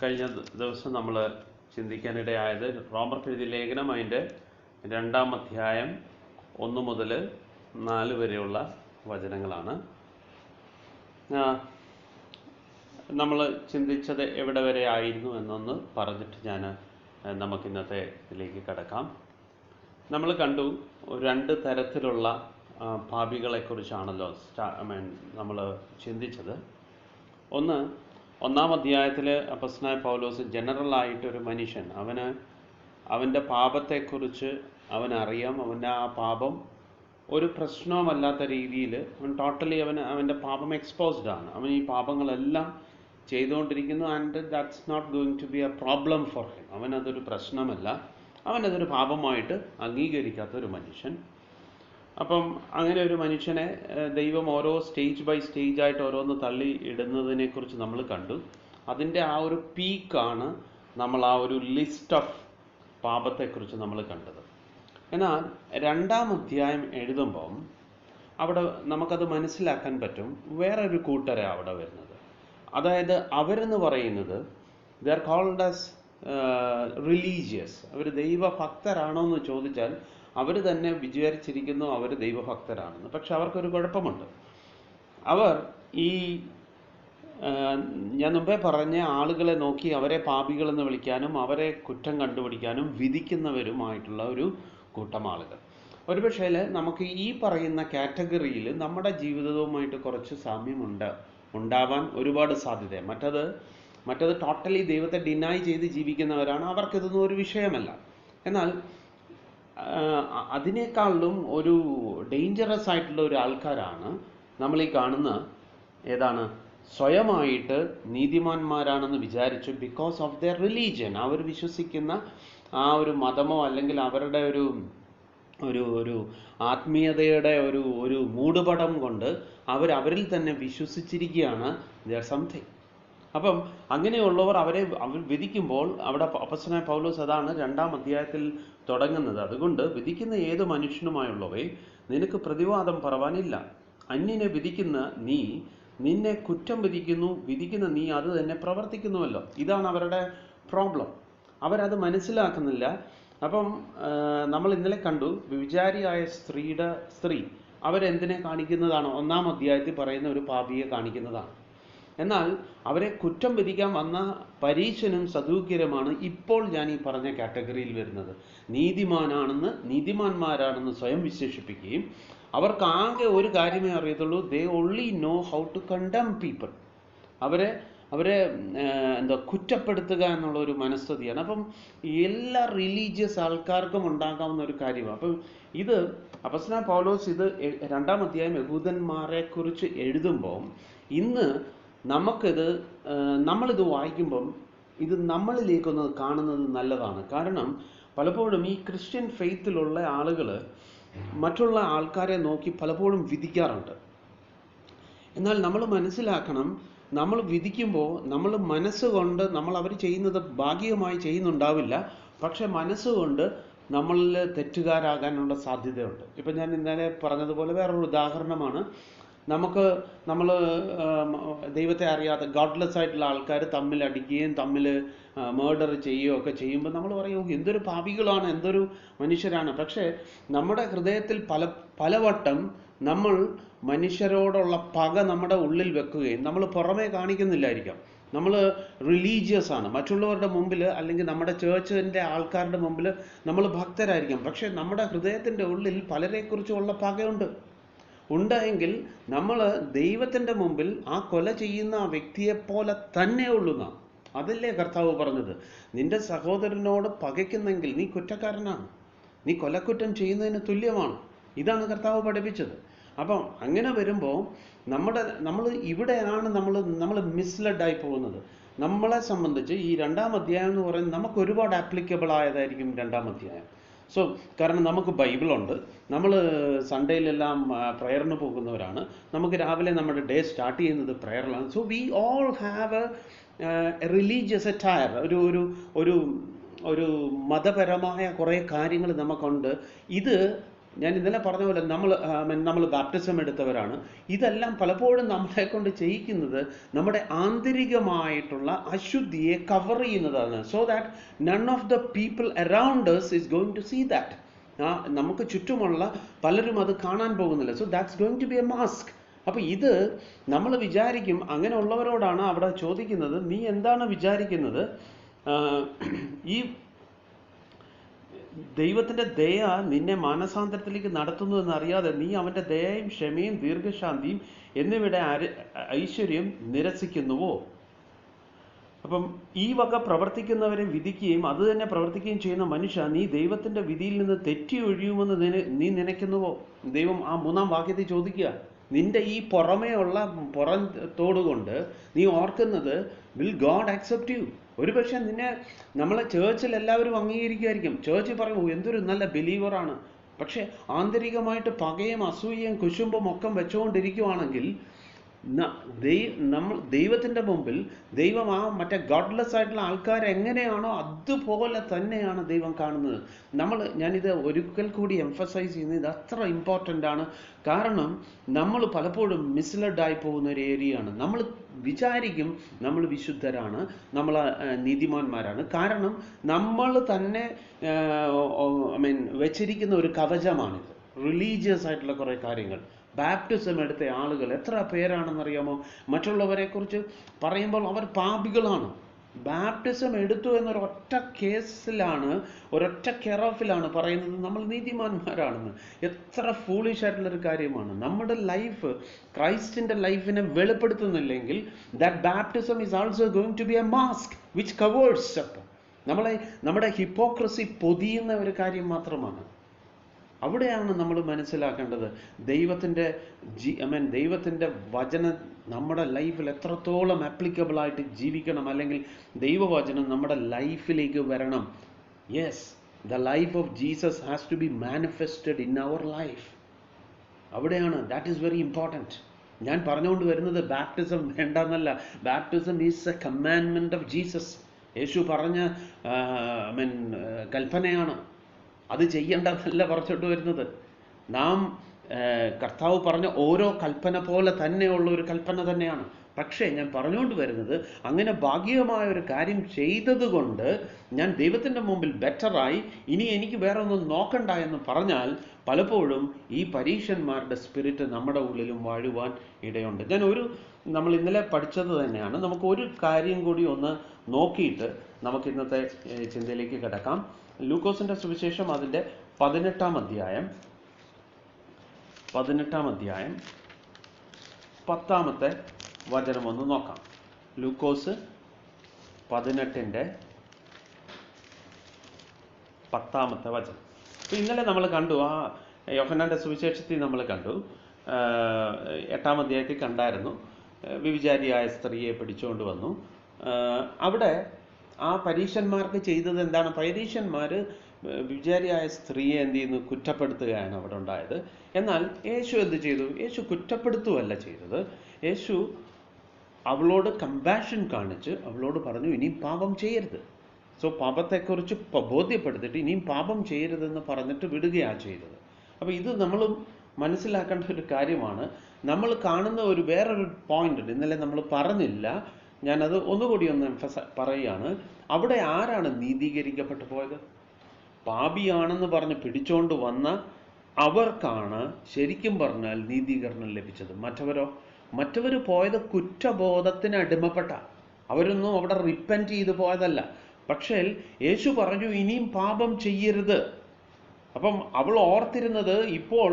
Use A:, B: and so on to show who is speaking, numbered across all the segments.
A: കഴിഞ്ഞ ദിവസം നമ്മൾ ചിന്തിക്കാനിടയായത് റോമർക്ക് എഴുതിയ ലേഖനം അതിൻ്റെ 2-ാം അധ്യായം 1 മുതൽ 4 വരെയുള്ള വചനങ്ങളാണ്. നമ്മൾ ചിന്തിച്ചത് എവിടെ വരെ ആയിരുന്നു എന്നൊന്ന് പറഞ്ഞിട്ട് നമുക്കിന്നത്തെ ഇതിലേക്ക് കടക്കാം. നമ്മൾ കണ്ടു 2 തരത്തിലുള്ള പാപികളെക്കുറിച്ചാണല്ലോ നമ്മൾ ചിന്തിച്ചത്. ഒന്നാം അധ്യായത്തിൽ അപ്പോസ്തലനായ പൗലോസ് ജനറലായിട്ടൊരു മനുഷ്യൻ, അവൻ്റെ പാപത്തെക്കുറിച്ച് അവനറിയാം. അവൻ്റെ ആ പാപം ഒരു പ്രശ്നവുമല്ലാത്ത രീതിയിൽ ടോട്ടലി അവൻ്റെ പാപം എക്സ്പോസ്ഡ് ആണ്. അവൻ ഈ പാപങ്ങളെല്ലാം ചെയ്തുകൊണ്ടിരിക്കുന്നു. And that's not going to be a problem for him. അവനതൊരു പ്രശ്നമല്ല, അവനതൊരു പാപമായിട്ട് അംഗീകരിക്കാത്തൊരു മനുഷ്യൻ. അപ്പം അങ്ങനെ ഒരു മനുഷ്യനെ ദൈവം ഓരോ സ്റ്റേജ് ബൈ സ്റ്റേജായിട്ട് ഓരോന്ന് തള്ളി ഇടുന്നതിനെക്കുറിച്ച് നമ്മൾ കണ്ടു. അതിൻ്റെ ആ ഒരു പീക്കാണ് നമ്മൾ ആ ഒരു ലിസ്റ്റ് ഓഫ് പാപത്തെക്കുറിച്ച് നമ്മൾ കണ്ടത്. എന്നാൽ 2-ാം അധ്യായം എഴുതുമ്പം അവിടെ നമുക്കത് മനസ്സിലാക്കാൻ പറ്റും. വേറൊരു കൂട്ടരെ അവിടെ വരുന്നത്, അതായത് അവരെന്ന് പറയുന്നത് they are called as religious. അവർ ദൈവഭക്തരാണോ എന്ന് ചോദിച്ചാൽ അവർ തന്നെ വിചാരിച്ചിരിക്കുന്നു അവർ ദൈവഭക്തരാണെന്ന്. പക്ഷെ അവർക്കൊരു കുഴപ്പമുണ്ട്. അവർ ഞാൻ മുമ്പേ പറഞ്ഞ ആളുകളെ നോക്കി അവരെ പാപികളെന്ന് വിളിക്കാനും അവരെ കുറ്റം കണ്ടുപിടിക്കാനും വിധിക്കുന്നവരുമായിട്ടുള്ള ഒരു കൂട്ടം ആളുകൾ. ഒരുപക്ഷേ നമുക്ക് ഈ പറയുന്ന കാറ്റഗറിയിൽ നമ്മുടെ ജീവിതവുമായിട്ട് കുറച്ച് സാമ്യം ഉണ്ടാവാൻ ഒരുപാട് സാധ്യത. മറ്റത് ടോട്ടലി ദൈവത്തെ ഡിനൈ ചെയ്ത് ജീവിക്കുന്നവരാണ്. അവർക്കിതൊന്നും ഒരു വിഷയമല്ല. എന്നാൽ അതിനേക്കാളും ഒരു ഡേഞ്ചറസ് ആയിട്ടുള്ള ഒരു ആൾക്കാരാണ് നമ്മൾ ഈ കാണുന്ന ഏതാണ് സ്വയമായിട്ട് നീതിമാന്മാരാണെന്ന് വിചാരിച്ചു ബിക്കോസ് ഓഫ് ദെയർ റിലീജിയൻ. അവർ വിശ്വസിക്കുന്ന ആ ഒരു മതമോ അല്ലെങ്കിൽ അവരുടെ ഒരു ആത്മീയതയുടെ ഒരു മൂടുപടം കൊണ്ട് അവരിൽ തന്നെ വിശ്വസിച്ചിരിക്കുകയാണ് ദർ സംതിങ്. അപ്പം അങ്ങനെയുള്ളവർ അവർ വിധിക്കുമ്പോൾ അവിടെ അപ്പോസ്തലനായ പൗലോസ് അതാണ് 2-ാം അധ്യായത്തിൽ തുടങ്ങുന്നത്. അതുകൊണ്ട് വിധിക്കുന്ന ഏത് മനുഷ്യനുമായുള്ളവേ നിനക്ക് പ്രതിവാദം പറവാനില്ല. അന്യനെ വിധിക്കുന്ന നീ നിന്നെ കുറ്റം വിധിക്കുന്ന നീ അത് തന്നെ പ്രവർത്തിക്കുന്നുവല്ലോ. ഇതാണ് അവരുടെ പ്രോബ്ലം. അവരത് മനസ്സിലാക്കുന്നില്ല. അപ്പം നമ്മൾ ഇന്നലെ കണ്ടു വ്യഭിചാരിയായ സ്ത്രീ അവരെന്തിനെ കാണിക്കുന്നതാണ്? 1-ാം അധ്യായത്തിൽ പറയുന്ന ഒരു പാപിയെ കാണിക്കുന്നതാണ്. എന്നാൽ അവരെ കുറ്റം വിധിക്കാൻ വന്ന പരീശനും സദൂക്യരുമാണ് ഇപ്പോൾ ഞാൻ ഈ പറഞ്ഞ കാറ്റഗറിയിൽ വരുന്നത്. നീതിമാന്മാരാണെന്ന് സ്വയം വിശേഷിപ്പിക്കുകയും അവർക്ക് ആകെ ഒരു കാര്യമേ അറിയത്തുള്ളൂ, they only know how to condemn people. അവരെ കുറ്റപ്പെടുത്തുക എന്നുള്ള ഒരു മനസ്ഥിതിയാണ്. അപ്പം എല്ലാ റിലീജിയസ് ആൾക്കാർക്കും ഉണ്ടാകാവുന്ന ഒരു കാര്യമാണ്. അപ്പം ഇത് അപ്പോസ്തലനായ പൗലോസ് 2-ാം അധ്യായം യഹൂദന്മാരെ കുറിച്ച് എഴുതുമ്പോൾ ഇന്ന് നമ്മളിത് വായിക്കുമ്പം ഇത് നമ്മളിലേക്കൊന്ന് കാണുന്നത് നല്ലതാണ്. കാരണം പലപ്പോഴും ഈ ക്രിസ്ത്യൻ ഫെയ്ത്തിലുള്ള ആളുകൾ മറ്റുള്ള ആൾക്കാരെ നോക്കി പലപ്പോഴും വിധിക്കാറുണ്ട്. എന്നാൽ നമ്മൾ മനസ്സിലാക്കണം, നമ്മൾ വിധിക്കുമ്പോൾ നമ്മൾ മനസ്സുകൊണ്ട് അവർ ചെയ്യുന്നത് ഭാഗികമായി ചെയ്യുന്നുണ്ടാവില്ല, പക്ഷെ മനസ്സുകൊണ്ട് നമ്മളിൽ തെറ്റുകാരാകാനുള്ള സാധ്യതയുണ്ട്. ഇപ്പം ഞാൻ ഇന്നലെ പറഞ്ഞതുപോലെ വേറൊരു ഉദാഹരണമാണ്. നമ്മൾ ദൈവത്തെ അറിയാത്ത ഗോഡ്ലെസ് ആയിട്ടുള്ള ആൾക്കാർ തമ്മിൽ അടിക്കുകയും തമ്മിൽ മേർഡർ ചെയ്യുകയോ ഒക്കെ ചെയ്യുമ്പോൾ നമ്മൾ പറയും എന്തൊരു പാപികളാണ്, എന്തൊരു മനുഷ്യരാണ്. പക്ഷേ നമ്മുടെ ഹൃദയത്തിൽ പലവട്ടം നമ്മൾ മനുഷ്യരോടുള്ള പക നമ്മുടെ ഉള്ളിൽ വെക്കുകയും നമ്മൾ പുറമേ കാണിക്കുന്നില്ലായിരിക്കാം. നമ്മൾ റിലീജിയസ് ആണ്, മറ്റുള്ളവരുടെ മുമ്പിൽ അല്ലെങ്കിൽ നമ്മുടെ ചേർച്ചിൻ്റെ ആൾക്കാരുടെ മുമ്പിൽ നമ്മൾ ഭക്തരായിരിക്കാം. പക്ഷേ നമ്മുടെ ഹൃദയത്തിൻ്റെ ഉള്ളിൽ പലരെക്കുറിച്ചുള്ള പകയുണ്ടെങ്കിൽ നമ്മൾ ദൈവത്തിൻ്റെ മുമ്പിൽ ആ കൊല ചെയ്യുന്ന ആ വ്യക്തിയെപ്പോലെ തന്നെ ഉള്ളുന്ന. അതല്ലേ കർത്താവ് പറഞ്ഞത്, നിന്റെ സഹോദരനോട് പകയ്ക്കുന്നെങ്കിൽ നീ കുറ്റക്കാരനാണ്, നീ കൊലക്കുറ്റം തുല്യമാണ്. ഇതാണ് കർത്താവ് പഠിപ്പിച്ചത്. അപ്പം അങ്ങനെ വരുമ്പോൾ നമ്മൾ ഇവിടെയാണ് നമ്മൾ മിസ്ലെഡായി പോകുന്നത്. നമ്മളെ സംബന്ധിച്ച് ഈ 2-ാം അധ്യായം എന്ന് പറയുന്നത് നമുക്ക് ഒരുപാട് ആപ്ലിക്കബിൾ ആയതായിരിക്കും 2-ാം അധ്യായം. കാരണം നമുക്ക് ബൈബിളുണ്ട്, നമ്മൾ സൺഡേയിലെല്ലാം പ്രയറിന് പോകുന്നവരാണ്, നമുക്ക് രാവിലെ നമ്മുടെ ഡേ സ്റ്റാർട്ട് ചെയ്യുന്നത് പ്രയറിലാണ്. So we all have a religious attire. ഒരു മതപരമായ കുറേ കാര്യങ്ങൾ നമുക്കുണ്ട്. ഇത് ഞാൻ ഇന്നലെ പറഞ്ഞ പോലെ നമ്മൾ ബാപ്റ്റിസം എടുത്തവരാണ്. ഇതെല്ലാം പലപ്പോഴും നമ്മളെ കൊണ്ട് ചെയ്യിക്കുന്നത് നമ്മുടെ ആന്തരികമായിട്ടുള്ള അശുദ്ധിയെ കവർ ചെയ്യുന്നതാണ്. So that none of the people around us is going to see that. നമുക്ക് ചുറ്റുമുള്ള പലരും അത് കാണാൻ പോകുന്നില്ല. So that's going to be a mask. അപ്പൊ ഇത് നമ്മൾ വിചാരിക്കും, അങ്ങനെ ഉള്ളവരോടാണ് അവിടെ ചോദിക്കുന്നത്, നീ എന്താണ് വിചാരിക്കുന്നത്? ഈ ദൈവത്തിന്റെ ദയ നിന്നെ മാനസാന്തരത്തിലേക്ക് നടത്തുന്നു എന്നറിയാതെ നീ അവന്റെ ദയയും ക്ഷമയും ദീർഘശാന്തിയും എന്നിവയുടെ ഐശ്വര്യം നിരസിക്കുന്നുവോ? അപ്പം ഈ വക പ്രവർത്തിക്കുന്നവരെ വിധിക്കുകയും അത് തന്നെ പ്രവർത്തിക്കുകയും ചെയ്യുന്ന മനുഷ്യ, നീ ദൈവത്തിന്റെ വിധിയിൽ നിന്ന് തെറ്റി ഒഴിയുമെന്ന് നീ നനയ്ക്കുന്നുവോ? ദൈവം ആ 3-ാം വാക്യത്തിൽ ചോദിക്കുക, നിന്റെ ഈ പുറമേയുള്ള പുറത്തോടുകൊണ്ട് നീ ഓർക്കുന്നത്, വിൽ ഗോഡ് ആക്സെപ്റ്റ് യു? ഒരുപക്ഷെ നിന്നെ നമ്മളെ ചേർച്ചിൽ എല്ലാവരും അംഗീകരിക്കുമായിരിക്കും. ചേർച്ചിൽ പറയും എന്തൊരു നല്ല ബിലീവറാണ്. പക്ഷെ ആന്തരികമായിട്ട് പകയും അസൂയയും കുശുമ്പും ഒക്കെ വെച്ചുകൊണ്ടിരിക്കുവാണെങ്കിൽ നമ്മൾ ദൈവത്തിന്റെ മുമ്പിൽ ദൈവം ആ മറ്റേ ഗോഡ്ലെസ് ആയിട്ടുള്ള ആൾക്കാരെ എങ്ങനെയാണോ അതുപോലെ തന്നെയാണ് ദൈവം കാണുന്നത്. ഞാനിത് ഒരിക്കൽ കൂടി എംഫസൈസ് ചെയ്യുന്നത്, ഇത് അത്ര ഇമ്പോർട്ടൻ്റ് ആണ്. കാരണം നമ്മൾ പലപ്പോഴും മിസ്ലഡ് ആയി പോകുന്ന ഒരു ഏരിയയാണ്. നമ്മൾ വിചാരിക്കും നമ്മൾ വിശുദ്ധരാണ്, നമ്മൾ നീതിമാന്മാരാണ്. കാരണം നമ്മൾ തന്നെ വെച്ചിരിക്കുന്ന ഒരു കവചമാണിത്, റിലീജിയസ് ആയിട്ടുള്ള കുറേ കാര്യങ്ങൾ. ബാപ്റ്റിസം എടുത്ത ആളുകൾ എത്ര പേരാണെന്നറിയാമോ? മറ്റുള്ളവരെ കുറിച്ച് പറയുമ്പോൾ അവർ പാപികളാണ്. ബാപ്റ്റിസം എടുത്തു എന്നൊരൊറ്റ കേസിലാണ്, ഒരൊറ്റ കെയർ-ഓഫിലാണ് പറയുന്നത് നമ്മൾ നീതിമാന്മാരാണെന്ന്. എത്ര ഫൂളിഷ് ആയിട്ടുള്ളൊരു കാര്യമാണ്. നമ്മുടെ ലൈഫ് ക്രൈസ്റ്റിന്റെ ലൈഫിനെ വെളിപ്പെടുത്തുന്നില്ലെങ്കിൽ that baptism is also going to be a mask which covers up. നമ്മുടെ ഹിപ്പോക്രസി പൊതിയുന്ന ഒരു കാര്യം മാത്രമാണ്. അവിടെയാണ് നമ്മൾ മനസ്സിലാക്കേണ്ടത് ദൈവത്തിൻ്റെ വചനം നമ്മുടെ ലൈഫിൽ എത്രത്തോളം ആപ്ലിക്കബിൾ ആയിട്ട് ജീവിക്കണം, അല്ലെങ്കിൽ ദൈവവചനം നമ്മുടെ ലൈഫിലേക്ക് വരണം. Yes, the life of Jesus has to be manifested in our life. അവിടെയാണ്, ദാറ്റ് ഈസ് വെരി ഇമ്പോർട്ടൻറ്റ്. ഞാൻ പറഞ്ഞുകൊണ്ട് വരുന്നത് ബാപ്റ്റിസം വേണ്ടെന്നല്ല. Baptism is a commandment of Jesus. Yesu പറഞ്ഞ കൽപ്പനയാണ്. അത് ചെയ്യേണ്ടതല്ല പറഞ്ഞിട്ട് വരുന്നത്. കർത്താവ് പറഞ്ഞ ഓരോ കൽപ്പന പോലെ തന്നെയുള്ള ഒരു കൽപ്പന തന്നെയാണ്. പക്ഷേ ഞാൻ പറഞ്ഞുകൊണ്ട് വരുന്നത്, അങ്ങനെ ഭാഗികമായ ഒരു കാര്യം ചെയ്തതുകൊണ്ട് ഞാൻ ദൈവത്തിൻ്റെ മുമ്പിൽ ബെറ്ററായി, ഇനി എനിക്ക് വേറെ ഒന്നും നോക്കണ്ട എന്ന് പറഞ്ഞാൽ പലപ്പോഴും ഈ പരീക്ഷന്മാരുടെ സ്പിരിറ്റ് നമ്മുടെ ഉള്ളിലും വാഴുവാൻ ഇടയുണ്ട്. നമ്മൾ ഇന്നലെ പഠിച്ചത് തന്നെയാണ്. നമുക്ക് ഒരു കാര്യം കൂടി ഒന്ന് നോക്കിയിട്ട് നമുക്ക് ഇന്നത്തെ ചിന്തയിലേക്ക് കിടക്കാം. ലൂക്കോസിന്റെ സുവിശേഷം അതിൻ്റെ 18-ാം അധ്യായം 10-ാമത്തെ വചനം ഒന്ന് നോക്കാം. ലൂക്കോസ് 18-ന്റെ 10-ാമത്തെ വചനം. അപ്പോൾ ഇന്നലെ നമ്മൾ കണ്ടു, ആ യോഹന്നാന്റെ സുവിശേഷത്തിൽ നമ്മൾ കണ്ടു, 8-ാം അധ്യായത്തിൽ കണ്ടായിരുന്നു, വ്യഭിചാരിയായ സ്ത്രീയെ പിടിച്ചുകൊണ്ട് വന്നു. അവിടെ ആ പരീശന്മാർക്ക് ചെയ്തത് എന്താണ്? പരീശന്മാർ വ്യഭിചാരിയായ സ്ത്രീയെ എന്ത് ചെയ്യുന്നു? കുറ്റപ്പെടുത്തുകയാണ് അവിടെ ഉണ്ടായത്. എന്നാൽ യേശു എന്ത് ചെയ്തു? യേശു കുറ്റപ്പെടുത്തുകയല്ല ചെയ്തത്. യേശു അവളോട് കമ്പാഷൻ കാണിച്ച് അവളോട് പറഞ്ഞു, ഇനിയും പാപം ചെയ്യരുത്. സോ പാപത്തെക്കുറിച്ച് ബോധ്യപ്പെടുത്തിയിട്ട് ഇനിയും പാപം ചെയ്യരുതെന്ന് പറഞ്ഞിട്ട് വിടുകയാണ് ചെയ്തത്. അപ്പോൾ ഇത് നമ്മൾ മനസ്സിലാക്കേണ്ട ഒരു കാര്യമാണ്. നമ്മൾ കാണുന്ന വേറൊരു പോയിന്റ് ഉണ്ട്, ഇന്നലെ നമ്മൾ പറഞ്ഞില്ല, ഞാനത് ഒന്നുകൂടി ഒന്ന് പറയുകയാണ്. അവിടെ ആരാണ് നീതീകരിക്കപ്പെട്ടു പോയത്? പാപിയാണെന്ന് പറഞ്ഞ് പിടിച്ചോണ്ട് വന്ന അവർക്കാണ് ശരിക്കും പറഞ്ഞാൽ നീതീകരണം ലഭിച്ചത്. മറ്റവർ പോയത് കുറ്റബോധത്തിന് അടിമപ്പെട്ട, അവരൊന്നും അവിടെ റിപ്പന്റ് ചെയ്ത് പോയതല്ല. പക്ഷേ യേശു പറഞ്ഞു ഇനിയും പാപം ചെയ്യരുത്. അപ്പം അവൾ ഓർത്തിരുന്നത് ഇപ്പോൾ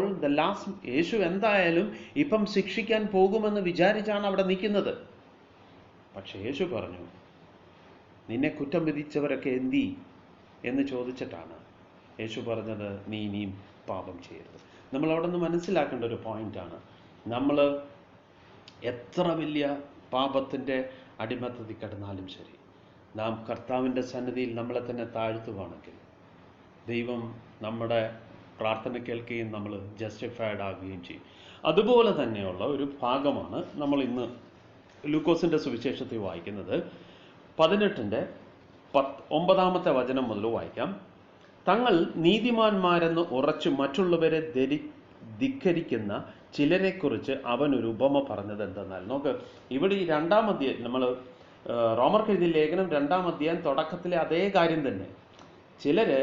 A: യേശു എന്തായാലും ഇപ്പം ശിക്ഷിക്കാൻ പോകുമെന്ന് വിചാരിച്ചാണ് അവിടെ നിൽക്കുന്നത്. പക്ഷെ യേശു പറഞ്ഞു, നിന്നെ കുറ്റം വിധിച്ചവരൊക്കെ എന്തി എന്ന് ചോദിച്ചിട്ടാണ് യേശു പറഞ്ഞത്, നീ ഇനിയും പാപം ചെയ്യരുത്. നമ്മൾ അവിടെ നിന്ന് മനസ്സിലാക്കേണ്ട ഒരു പോയിന്റാണ്. നമ്മൾ എത്ര വലിയ പാപത്തിൻ്റെ അടിമത്തത്തിൽ കിടന്നാലും ശരി, നാം കർത്താവിൻ്റെ സന്നിധിയിൽ നമ്മളെ തന്നെ താഴ്ത്തുവാണെങ്കിൽ ദൈവം നമ്മുടെ പ്രാർത്ഥന കേൾക്കുകയും നമ്മൾ ജസ്റ്റിഫൈഡ് ആകുകയും ചെയ്യും. അതുപോലെ തന്നെയുള്ള ഒരു ഭാഗമാണ് നമ്മൾ ഇന്ന് ലൂക്കോസിന്റെ സുവിശേഷത്തിൽ വായിക്കുന്നത്. 18-ന്റെ 9-ാമത്തെ വചനം മുതൽ വായിക്കാം. തങ്ങൾ നീതിമാന്മാരെന്ന് ഉറച്ചു മറ്റുള്ളവരെ ധിക്കരിക്കുന്ന ചിലരെക്കുറിച്ച് അവനൊരു ഉപമ പറഞ്ഞത് എന്തെന്നാൽ, നോക്ക്, ഇവിടെ ഈ 2-ാം അധ്യായം, നമ്മൾ റോമർക്ക് എഴുതിയ ലേഖനം 2-ാം അധ്യായം തുടക്കത്തിലെ അതേ കാര്യം തന്നെ. ചിലര്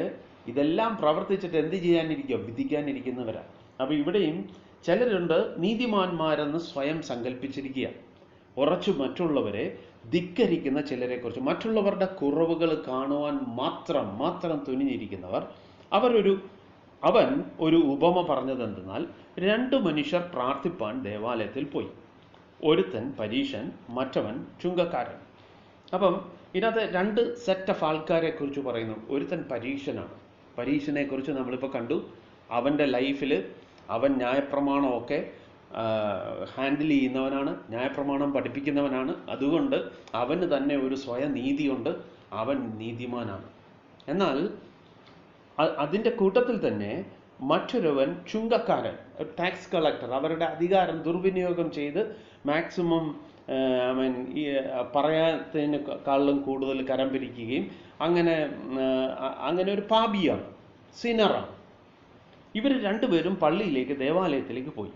A: ഇതെല്ലാം പ്രവർത്തിച്ചിട്ട് എന്ത് ചെയ്യാനിരിക്കുക? വിധിക്കാനിരിക്കുന്നവരാണ്. അപ്പൊ ഇവിടെയും ചിലരുണ്ട് നീതിമാന്മാരെന്ന് സ്വയം സങ്കല്പിച്ചിരിക്കുക, ഉറച്ചു മറ്റുള്ളവരെ ധിക്കരിക്കുന്ന ചിലരെക്കുറിച്ച്, മറ്റുള്ളവരുടെ കുറവുകൾ കാണുവാൻ മാത്രം തുനിഞ്ഞിരിക്കുന്നവർ. അവൻ ഒരു ഉപമ പറഞ്ഞത് എന്തെന്നാൽ, 2 മനുഷ്യർ പ്രാർത്ഥിപ്പാൻ ദേവാലയത്തിൽ പോയി. ഒരുത്തൻ പരീശൻ, മറ്റവൻ ചുങ്കക്കാരൻ. അപ്പം ഇതിനകത്ത് 2 സെറ്റ് ഓഫ് ആൾക്കാരെ കുറിച്ച് പറയുന്നു. ഒരുത്തൻ പരീശനാണ്. പരീശനെ കുറിച്ച് നമ്മളിപ്പോൾ കണ്ടു. അവൻ്റെ ലൈഫിൽ അവൻ ന്യായപ്രമാണമൊക്കെ ഹാൻഡിൽ ചെയ്യുന്നവനാണ്, ന്യായപ്രമാണം പഠിപ്പിക്കുന്നവനാണ്. അതുകൊണ്ട് അവന് തന്നെ ഒരു സ്വയം നീതിയുണ്ട്, അവൻ നീതിമാനാണ്. എന്നാൽ അതിൻ്റെ കൂട്ടത്തിൽ തന്നെ മറ്റൊരുവൻ ചുങ്കക്കാരൻ, ടാക്സ് കളക്ടർ. അവരുടെ അധികാരം ദുർവിനിയോഗം ചെയ്ത് മാക്സിമം പറയാത്തതിനേക്കാളും കൂടുതൽ കരം പിരിക്കുകയും അങ്ങനെ ഒരു പാപിയാണ്, സിനറാണ്. ഇവർ 2 പേരും പള്ളിയിലേക്ക്, ദേവാലയത്തിലേക്ക് പോയി.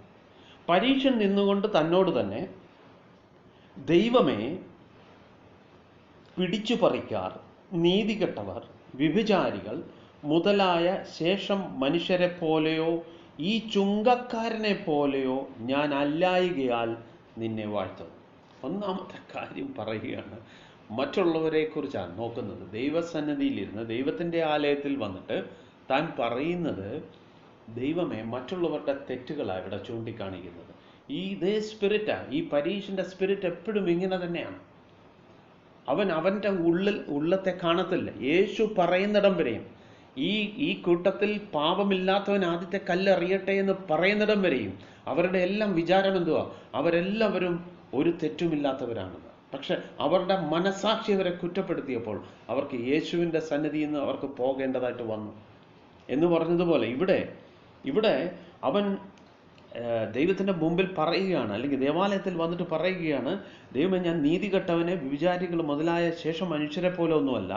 A: പരീശൻ നിന്നുകൊണ്ട് തന്നോട് തന്നെ, ദൈവമേ, പിടിച്ചു പറിക്കാർ, നീതികെട്ടവർ, വ്യഭിചാരികൾ മുതലായ ശേഷം മനുഷ്യരെ പോലെയോ ഈ ചുങ്കക്കാരനെ പോലെയോ ഞാൻ അല്ലായികയാൽ നിന്നെ വാഴ്ത്തുന്നു. ഒന്നാമത്തെ കാര്യം പറയുകയാണ്, മറ്റുള്ളവരെ കുറിച്ചാണ് നോക്കുന്നത്. ദൈവസന്നിധിയിലിരുന്ന് ദൈവത്തിൻ്റെ ആലയത്തിൽ വന്നിട്ട് താൻ പറയുന്നത്, ദൈവമേ, മറ്റുള്ളവരുടെ തെറ്റുകളാണ് ഇവിടെ ചൂണ്ടിക്കാണിക്കുന്നത്. ഇതേ സ്പിരിറ്റാണ്, ഈ പരീശൻ്റെ സ്പിരിറ്റ് എപ്പോഴും ഇങ്ങനെ തന്നെയാണ്. അവൻ്റെ ഉള്ളത്തെ കാണത്തില്ല. യേശു പറയുന്നിടം വരെയും, ഈ കൂട്ടത്തിൽ പാപമില്ലാത്തവൻ ആദ്യത്തെ കല്ലെറിയട്ടെ എന്ന് പറയുന്നിടം വരെയും അവരുടെ എല്ലാം വിചാരം എന്തുവാ? അവരെല്ലാവരും ഒരു തെറ്റുമില്ലാത്തവരാണെന്ന്. പക്ഷെ അവരുടെ മനസാക്ഷി അവരെ കുറ്റപ്പെടുത്തിയപ്പോൾ അവർക്ക് യേശുവിൻ്റെ സന്നിധിയിൽ നിന്ന് അവർക്ക് പോകേണ്ടതായിട്ട് വന്നു എന്ന് പറഞ്ഞതുപോലെ ഇവിടെ അവൻ ദൈവത്തിൻ്റെ മുമ്പിൽ പറയുകയാണ്, അല്ലെങ്കിൽ ദേവാലയത്തിൽ വന്നിട്ട് പറയുകയാണ്, ദൈവമേ, ഞാൻ നീതികെട്ടവനെ, വ്യഭിചാരികൾ മുതലായ ശേഷം മനുഷ്യരെ പോലെ ഒന്നുമല്ല,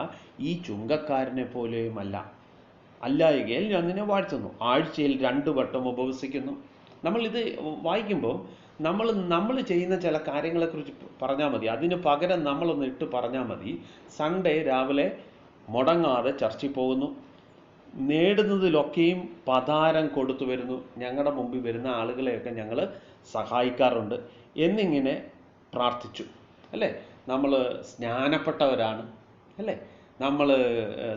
A: ഈ ചുങ്കക്കാരനെ പോലെയുമല്ല, അല്ലായകയിൽ ഞാൻ നിന്നെ വാഴ്ത്തുന്നു. ആഴ്ചയിൽ 2 വട്ടം ഉപവസിക്കുന്നു. നമ്മളിത് വായിക്കുമ്പോൾ നമ്മൾ ചെയ്യുന്ന ചില കാര്യങ്ങളെക്കുറിച്ച് പറഞ്ഞാൽ മതി. അതിന് പകരം നമ്മളൊന്ന് ഇട്ട് പറഞ്ഞാൽ മതി. സൺഡേ രാവിലെ മുടങ്ങാതെ ചർച്ചിൽ പോകുന്നു, നേടുന്നതിലൊക്കെയും പതാരം കൊടുത്തു വരുന്നു, ഞങ്ങളുടെ മുമ്പിൽ വരുന്ന ആളുകളെയൊക്കെ ഞങ്ങൾ സഹായിക്കാറുണ്ട് എന്നിങ്ങനെ പ്രാർത്ഥിച്ചു, അല്ലേ? നമ്മൾ സ്നാനപ്പെട്ടവരാണ്, അല്ലേ? നമ്മൾ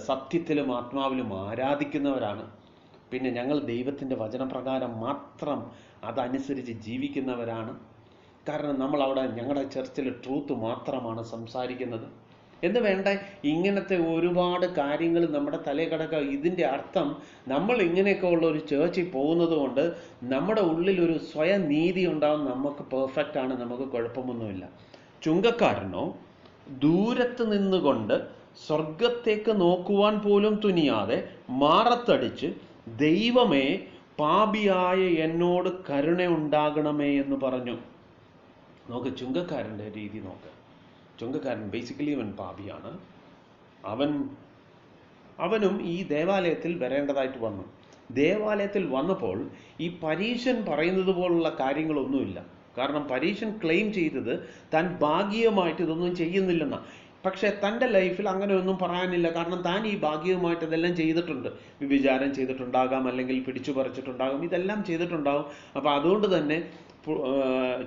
A: സത്യത്തിലും ആത്മാവിലും ആരാധിക്കുന്നവരാണ്. പിന്നെ ഞങ്ങൾ ദൈവത്തിൻ്റെ വചനപ്രകാരം മാത്രം അതനുസരിച്ച് ജീവിക്കുന്നവരാണ്. കാരണം നമ്മളവിടെ ഞങ്ങളുടെ ചർച്ചിൽ ട്രൂത്ത് മാത്രമാണ് സംസാരിക്കുന്നത് എന്ന് വേണ്ട. ഇങ്ങനത്തെ ഒരുപാട് കാര്യങ്ങൾ നമ്മുടെ തലയിൽ കിടക്കുക. ഇതിൻ്റെ അർത്ഥം നമ്മൾ ഇങ്ങനെയൊക്കെ ഉള്ള ഒരു ചേർച്ചിൽ പോകുന്നത് കൊണ്ട് നമ്മുടെ ഉള്ളിൽ ഒരു സ്വയം നീതി ഉണ്ടാവും, നമുക്ക് പെർഫെക്റ്റ് ആണ്, നമുക്ക് കുഴപ്പമൊന്നുമില്ല. ചുങ്കക്കാരനോ ദൂരത്ത് നിന്നുകൊണ്ട് സ്വർഗത്തേക്ക് നോക്കുവാൻ പോലും തുനിയാതെ മാറത്തടിച്ച്, ദൈവമേ, പാപിയായ എന്നോട് കരുണ ഉണ്ടാകണമേ എന്ന് പറഞ്ഞു. നോക്ക്, ചുങ്കക്കാരൻ്റെ രീതി നോക്ക്. ചുങ്കക്കാരൻ ബേസിക്കലി അവൻ പാപിയാണ്. അവനും ഈ ദേവാലയത്തിൽ വരേണ്ടതായിട്ട് വന്നു. ദേവാലയത്തിൽ വന്നപ്പോൾ ഈ പരീശൻ പറയുന്നത് പോലുള്ള കാര്യങ്ങളൊന്നുമില്ല. കാരണം പരീശൻ ക്ലെയിം ചെയ്തത് താൻ ഭാഗികമായിട്ട് ഇതൊന്നും ചെയ്യുന്നില്ലെന്നാണ്. പക്ഷെ തൻ്റെ ലൈഫിൽ അങ്ങനെ ഒന്നും പറയാനില്ല. കാരണം താൻ ഈ ഭാഗികമായിട്ട് ഇതെല്ലാം ചെയ്തിട്ടുണ്ട്. വ്യഭിചാരം ചെയ്തിട്ടുണ്ടാകാം, അല്ലെങ്കിൽ പിടിച്ചു പറിച്ചിട്ടുണ്ടാകും, ഇതെല്ലാം ചെയ്തിട്ടുണ്ടാകും. അപ്പോൾ അതുകൊണ്ട് തന്നെ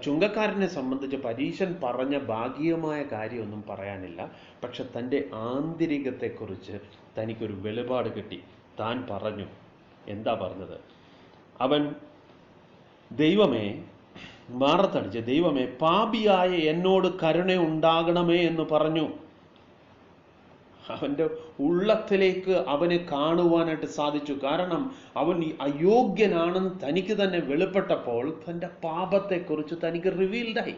A: ചുങ്കക്കാരനെ സംബന്ധിച്ച് പരീശൻ പറഞ്ഞ ഭാഗികമായ കാര്യമൊന്നും പറയാനില്ല. പക്ഷെ തൻ്റെ ആന്തരികത്തെക്കുറിച്ച് തനിക്കൊരു വെളിപാട് കിട്ടി. താൻ പറഞ്ഞു, എന്താ പറഞ്ഞത്? അവൻ ദൈവമേ, മാറത്തടിച്ച്, ദൈവമേ, പാപിയായ എന്നോട് കരുണ ഉണ്ടാകണമേ എന്ന് പറഞ്ഞു. അവൻ്റെ ഉള്ളത്തിലേക്ക് അവനെ കാണുവാനായിട്ട് സാധിച്ചു. കാരണം അവൻ അയോഗ്യനാണെന്ന് തനിക്ക് തന്നെ വെളിപ്പെട്ടപ്പോൾ തൻ്റെ പാപത്തെക്കുറിച്ച് തനിക്ക് റിവീൽഡായി.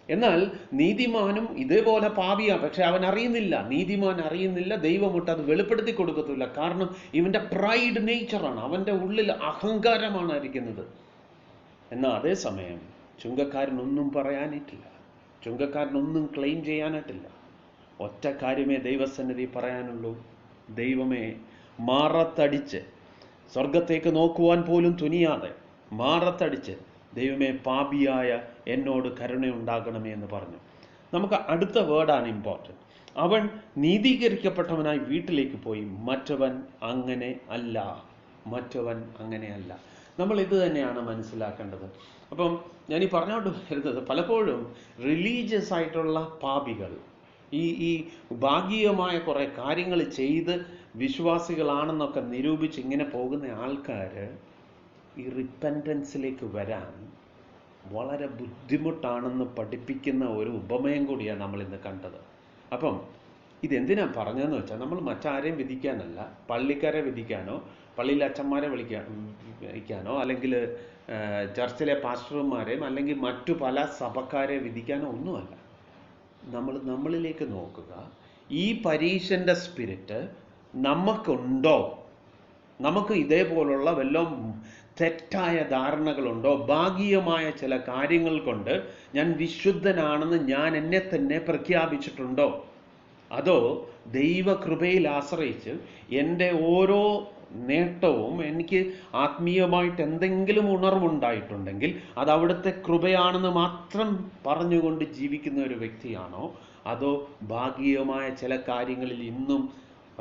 A: എന്നാൽ നീതിമാനും ഇതേപോലെ പാപിയാണ്. പക്ഷെ അവൻ അറിയുന്നില്ല, നീതിമാൻ അറിയുന്നില്ല, ദൈവമൊട്ട് അത് വെളിപ്പെടുത്തി കൊടുക്കത്തില്ല. കാരണം ഇവൻ്റെ പ്രൈഡ് നേച്ചറാണ്, അവൻ്റെ ഉള്ളിൽ അഹങ്കാരമാണ് ഇരിക്കുന്നത്. എന്നാൽ അതേസമയം ചുങ്കക്കാരനൊന്നും പറയാനായിട്ടില്ല, ചുങ്കക്കാരനൊന്നും ക്ലെയിം ചെയ്യാനായിട്ടില്ല. ഒറ്റ കാര്യമേ ദൈവസന്നിധി പറയാനുള്ളൂ, ദൈവമേ, മാറത്തടിച്ച്, സ്വർഗത്തേക്ക് നോക്കുവാൻ പോലും തുനിയാതെ മാറത്തടിച്ച്, ദൈവമേ പാപിയായ എന്നോട് കരുണയുണ്ടാകണമേ എന്ന് പറഞ്ഞു. നമുക്ക് അടുത്ത വേർഡാണ് ഇമ്പോർട്ടൻറ്റ്. അവൻ നീതീകരിക്കപ്പെട്ടവനായി വീട്ടിലേക്ക് പോയി, മറ്റവൻ അങ്ങനെ അല്ല. മറ്റവൻ അങ്ങനെയല്ല. നമ്മൾ ഇത് തന്നെയാണ് മനസ്സിലാക്കേണ്ടത്. അപ്പം ഞാനീ പറഞ്ഞുകൊണ്ട് വരുന്നത്, പലപ്പോഴും റിലീജിയസ് ആയിട്ടുള്ള പാപികൾ, ഈ ഭാഗികമായ കുറേ കാര്യങ്ങൾ ചെയ്ത് വിശ്വാസികളാണെന്നൊക്കെ നിരൂപിച്ച് ഇങ്ങനെ പോകുന്ന ആൾക്കാർ ഈ റിപ്പൻറ്റൻസിലേക്ക് വരാൻ വളരെ ബുദ്ധിമുട്ടാണെന്ന് പഠിപ്പിക്കുന്ന ഒരു ഉപമയം കൂടിയാണ് നമ്മളിന്ന് കണ്ടത്. അപ്പം ഇതെന്തിനാണ് പറഞ്ഞതെന്ന് വെച്ചാൽ, നമ്മൾ മറ്റാരെയും വിധിക്കാനല്ല, പള്ളിക്കാരെ വിധിക്കാനോ പള്ളിയിലെ അച്ഛന്മാരെ വിളിക്കാനോ അല്ലെങ്കിൽ ചർച്ചിലെ പാസ്റ്റർമാരെയും അല്ലെങ്കിൽ മറ്റു പല സഭക്കാരെ വിധിക്കാനോ ഒന്നുമല്ല. നമ്മളിലേക്ക് നോക്കുക. ഈ പരീക്ഷൻ്റെ സ്പിരിറ്റ് നമുക്കുണ്ടോ? നമുക്ക് ഇതേപോലുള്ള വല്ലതും തെറ്റായ ധാരണകളുണ്ടോ? ഭാഗികമായ ചില കാര്യങ്ങൾ കൊണ്ട് ഞാൻ വിശുദ്ധനാണെന്ന് ഞാൻ എന്നെ തന്നെ പ്രഖ്യാപിച്ചിട്ടുണ്ടോ? അതോ ദൈവകൃപയിൽ ആശ്രയിച്ച് എൻ്റെ ഓരോ നേട്ടവും എനിക്ക് ആത്മീയമായിട്ട് എന്തെങ്കിലും ഉണർവുണ്ടായിട്ടുണ്ടെങ്കിൽ അത് അവിടുത്തെ കൃപയാണെന്ന് മാത്രം പറഞ്ഞുകൊണ്ട് ജീവിക്കുന്ന ഒരു വ്യക്തിയാണോ? അതോ ഭാഗികമായ ചില കാര്യങ്ങളിൽ ഇന്നും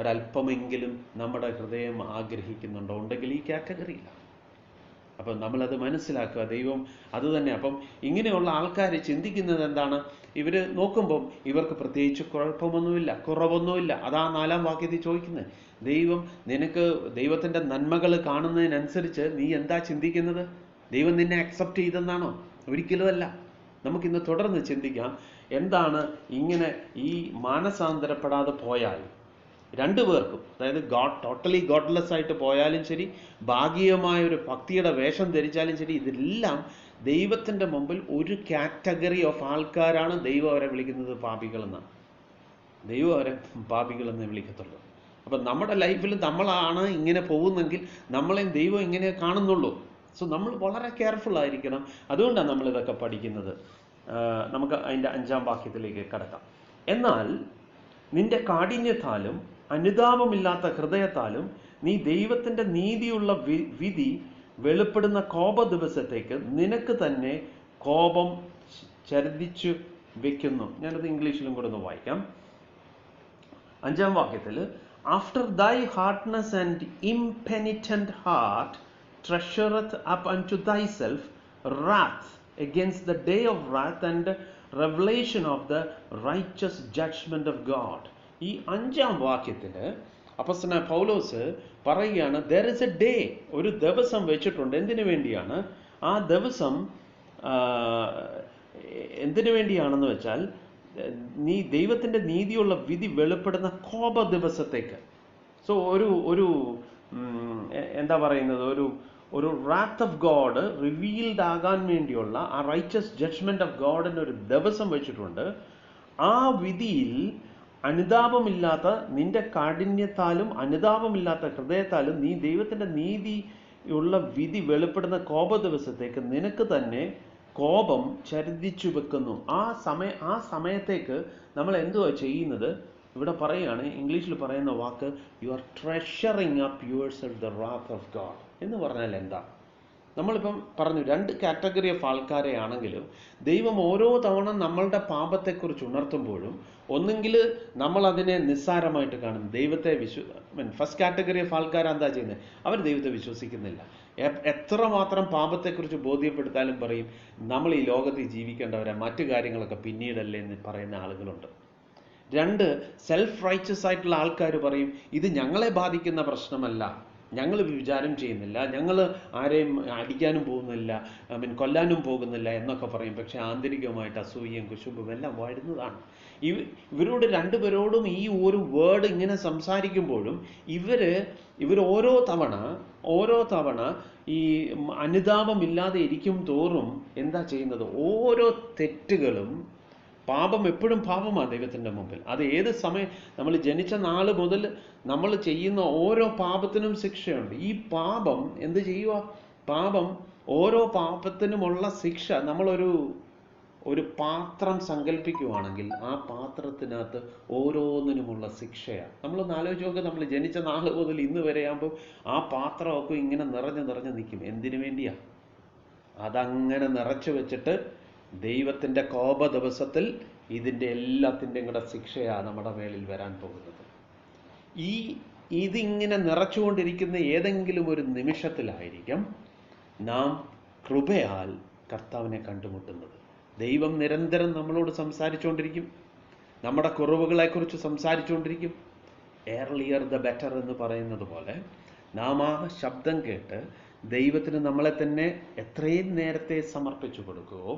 A: ഒരല്പമെങ്കിലും നമ്മുടെ ഹൃദയം ആഗ്രഹിക്കുന്നുണ്ടോ? ഉണ്ടെങ്കിൽ ഈ കാറ്റഗറിയിലാണ്. അപ്പം നമ്മളത് മനസ്സിലാക്കുക. ദൈവം അത് തന്നെ. അപ്പം ഇങ്ങനെയുള്ള ആൾക്കാർ ചിന്തിക്കുന്നത് എന്താണ്? ഇവർ നോക്കുമ്പം ഇവർക്ക് പ്രത്യേകിച്ച് കുഴപ്പമൊന്നുമില്ല, കുറവൊന്നുമില്ല. അതാ 4-ാം വാക്യത്തിൽ ചോദിക്കുന്നത്. ദൈവം നിനക്ക് ദൈവത്തിൻ്റെ നന്മകൾ കാണുന്നതിനനുസരിച്ച് നീ എന്താ ചിന്തിക്കുന്നത്? ദൈവം നിന്നെ അക്സെപ്റ്റ് ചെയ്തെന്നാണോ? ഒരിക്കലുമല്ല. നമുക്കിന്ന് തുടർന്ന് ചിന്തിക്കാം. എന്താണ് ഇങ്ങനെ ഈ മാനസാന്തരപ്പെടാതെ പോയാൽ രണ്ടു പേർക്കും, അതായത് ടോട്ടലി ഗോഡ്ലെസ് ആയിട്ട് പോയാലും ശരി, ഭാഗികമായ ഒരു ഭക്തിയുടെ വേഷം ധരിച്ചാലും ശരി, ഇതെല്ലാം ദൈവത്തിൻ്റെ മുമ്പിൽ ഒരു കാറ്റഗറി ഓഫ് ആൾക്കാരാണ് ദൈവം അവരെ വിളിക്കുന്നത് പാപികളെന്നാണ്. ദൈവം അവരെ പാപികളെന്ന് വിളിക്കത്തുള്ളൂ. അപ്പം നമ്മുടെ ലൈഫിൽ നമ്മളാണ് ഇങ്ങനെ പോകുന്നെങ്കിൽ നമ്മളെയും ദൈവം ഇങ്ങനെ കാണുന്നുള്ളൂ. സോ നമ്മൾ വളരെ കെയർഫുൾ ആയിരിക്കണം. അതുകൊണ്ടാണ് നമ്മളിതൊക്കെ പഠിക്കുന്നത്. നമുക്ക് അതിൻ്റെ 5-ാം വാക്യത്തിലേക്ക് കടക്കാം. എന്നാൽ നിന്റെ കാഠിന്യത്താലും അനുതാപമില്ലാത്ത ഹൃദയത്താലും നീ ദൈവത്തിൻ്റെ നീതിയുള്ള വിധി വെളിപ്പെടുന്ന കോപ ദിവസത്തേക്ക് നിനക്ക് തന്നെ കോപം ഛർദിച്ചു വെക്കുന്നു. ഞാനത് ഇംഗ്ലീഷിലും കൂടെ ഒന്ന് വായിക്കാം. 5-ാം വാക്യത്തിൽ, after thy hardness and impenitent heart treasureth up unto thyself wrath against the day of wrath and revelation of the righteous judgment of God. ഈ 5-ാം വാക്യത്തിൽ അപ്പോസ്തലനായ പൗലോസ് പറയുകയാണ്, there is a day, ഒരു ദിവസം വെച്ചിട്ടുണ്ട്. എന്തിനു വേണ്ടിയാണ് ആ ദിവസം? എന്തിനു വേണ്ടിയാണെന്ന് വെച്ചാൽ, നീ ദൈവത്തിൻ്റെ നീതിയുള്ള വിധി വെളിപ്പെടുന്ന കോപ ദിവസത്തേക്ക്. സോ ഒരു എന്താ പറയുന്നത്, ഒരു wrath of God റിവീൽഡ് ആകാൻ വേണ്ടിയുള്ള ആ റൈച്ചസ് ജഡ്ജ്മെന്റ് ഓഫ് ഗോഡിന് ഒരു ദിവസം വെച്ചിട്ടുണ്ട്. ആ വിധിയിൽ അനുതാപമില്ലാത്ത, നിന്റെ കാഠിന്യത്താലും അനുതാപമില്ലാത്ത ഹൃദയത്താലും നീ ദൈവത്തിൻ്റെ നീതിയുള്ള വിധി വെളിപ്പെടുന്ന കോപ ദിവസത്തേക്ക് നിനക്ക് തന്നെ കോപം ഛർദിച്ചു വെക്കുന്നു. ആ സമയത്തേക്ക് നമ്മൾ എന്തുവാ ചെയ്യുന്നത്? ഇവിടെ പറയുകയാണ്, ഇംഗ്ലീഷിൽ പറയുന്ന വാക്ക്, you are treasuring up yourself the wrath of God എന്ന് പറഞ്ഞാൽ എന്താ? നമ്മളിപ്പം പറഞ്ഞു, 2 കാറ്റഗറി ഓഫ് ആൾക്കാരെ ആണെങ്കിലും ദൈവം ഓരോ തവണ നമ്മളുടെ പാപത്തെക്കുറിച്ച് ഉണർത്തുമ്പോഴും ഒന്നെങ്കിൽ നമ്മൾ അതിനെ നിസ്സാരമായിട്ട് കാണും. ദൈവത്തെ ഫസ്റ്റ് കാറ്റഗറി ഓഫ് ആൾക്കാർ എന്താ ചെയ്യുന്നത്? അവർ ദൈവത്തെ വിശ്വസിക്കുന്നില്ല. എത്രമാത്രം പാപത്തെക്കുറിച്ച് ബോധ്യപ്പെടുത്താലും പറയും, നമ്മൾ ഈ ലോകത്തിൽ ജീവിക്കേണ്ടവരെ, മറ്റു കാര്യങ്ങളൊക്കെ പിന്നീടല്ലേ എന്ന് പറയുന്ന ആളുകളുണ്ട്. 2, സെൽഫ് റൈച്ചസ് ആയിട്ടുള്ള ആൾക്കാർ പറയും, ഇത് ഞങ്ങളെ ബാധിക്കുന്ന പ്രശ്നമല്ല, ഞങ്ങൾ വിചാരം ചെയ്യുന്നില്ല, ഞങ്ങൾ ആരെയും അടിക്കാനും പോകുന്നില്ല, കൊല്ലാനും പോകുന്നില്ല എന്നൊക്കെ പറയും. പക്ഷെ ആന്തരികമായിട്ട് അസൂയയും കുശുമ്പും എല്ലാം വരുന്നതാണ്. ഇവരോട് 2 പേരോടും ഈ ഒരു വേർഡ് ഇങ്ങനെ സംസാരിക്കുമ്പോഴും ഇവർ ഓരോ തവണ ഈ അനുതാപമില്ലാതെ ഇരിക്കും തോറും എന്താ ചെയ്യുന്നത്? ഓരോ തെറ്റുകളും, പാപം എപ്പോഴും പാപമാണ് ദൈവത്തിൻ്റെ മുമ്പിൽ. അത് ഏത് സമയം, നമ്മൾ ജനിച്ച നാൾ മുതൽ നമ്മൾ ചെയ്യുന്ന ഓരോ പാപത്തിനും ശിക്ഷയുണ്ട്. ഈ പാപം എന്ത് ചെയ്യുക? പാപം, ഓരോ പാപത്തിനുമുള്ള ശിക്ഷ നമ്മളൊരു ഒരു പാത്രം സങ്കല്പിക്കുവാണെങ്കിൽ ആ പാത്രത്തിനകത്ത് ഓരോന്നിനുമുള്ള ശിക്ഷയാണ്. നമ്മളൊന്ന് ആലോചിച്ച് നോക്കുക, നമ്മൾ ജനിച്ച നാൾ മുതൽ ഇന്ന് വരെ ആകുമ്പോൾ ആ പാത്രമൊക്കെ ഇങ്ങനെ നിറഞ്ഞ് നിറഞ്ഞ് നിൽക്കും. എന്തിനു വേണ്ടിയാ? അതങ്ങനെ നിറച്ചു വെച്ചിട്ട് ദൈവത്തിൻ്റെ കോപ ദിവസത്തിൽ ഇതിൻ്റെ എല്ലാത്തിൻ്റെയും കൂടെ ശിക്ഷയാണ് നമ്മുടെ മേലിൽ വരാൻ പോകുന്നത്. ഇതിങ്ങനെ നിറച്ചുകൊണ്ടിരിക്കുന്ന ഏതെങ്കിലും ഒരു നിമിഷത്തിലായിരിക്കും നാം കൃപയാൽ കർത്താവിനെ കണ്ടുമുട്ടുന്നത്. ദൈവം നിരന്തരം നമ്മളോട് സംസാരിച്ചുകൊണ്ടിരിക്കും, നമ്മുടെ കുറവുകളെക്കുറിച്ച് സംസാരിച്ചുകൊണ്ടിരിക്കും. എയർലിയർ ദ ബെറ്റർ എന്ന് പറയുന്നത് പോലെ നാം ആ ശബ്ദം കേട്ട് ദൈവത്തിന് നമ്മളെ തന്നെ എത്രയും നേരത്തെ സമർപ്പിച്ചു കൊടുക്കുമോ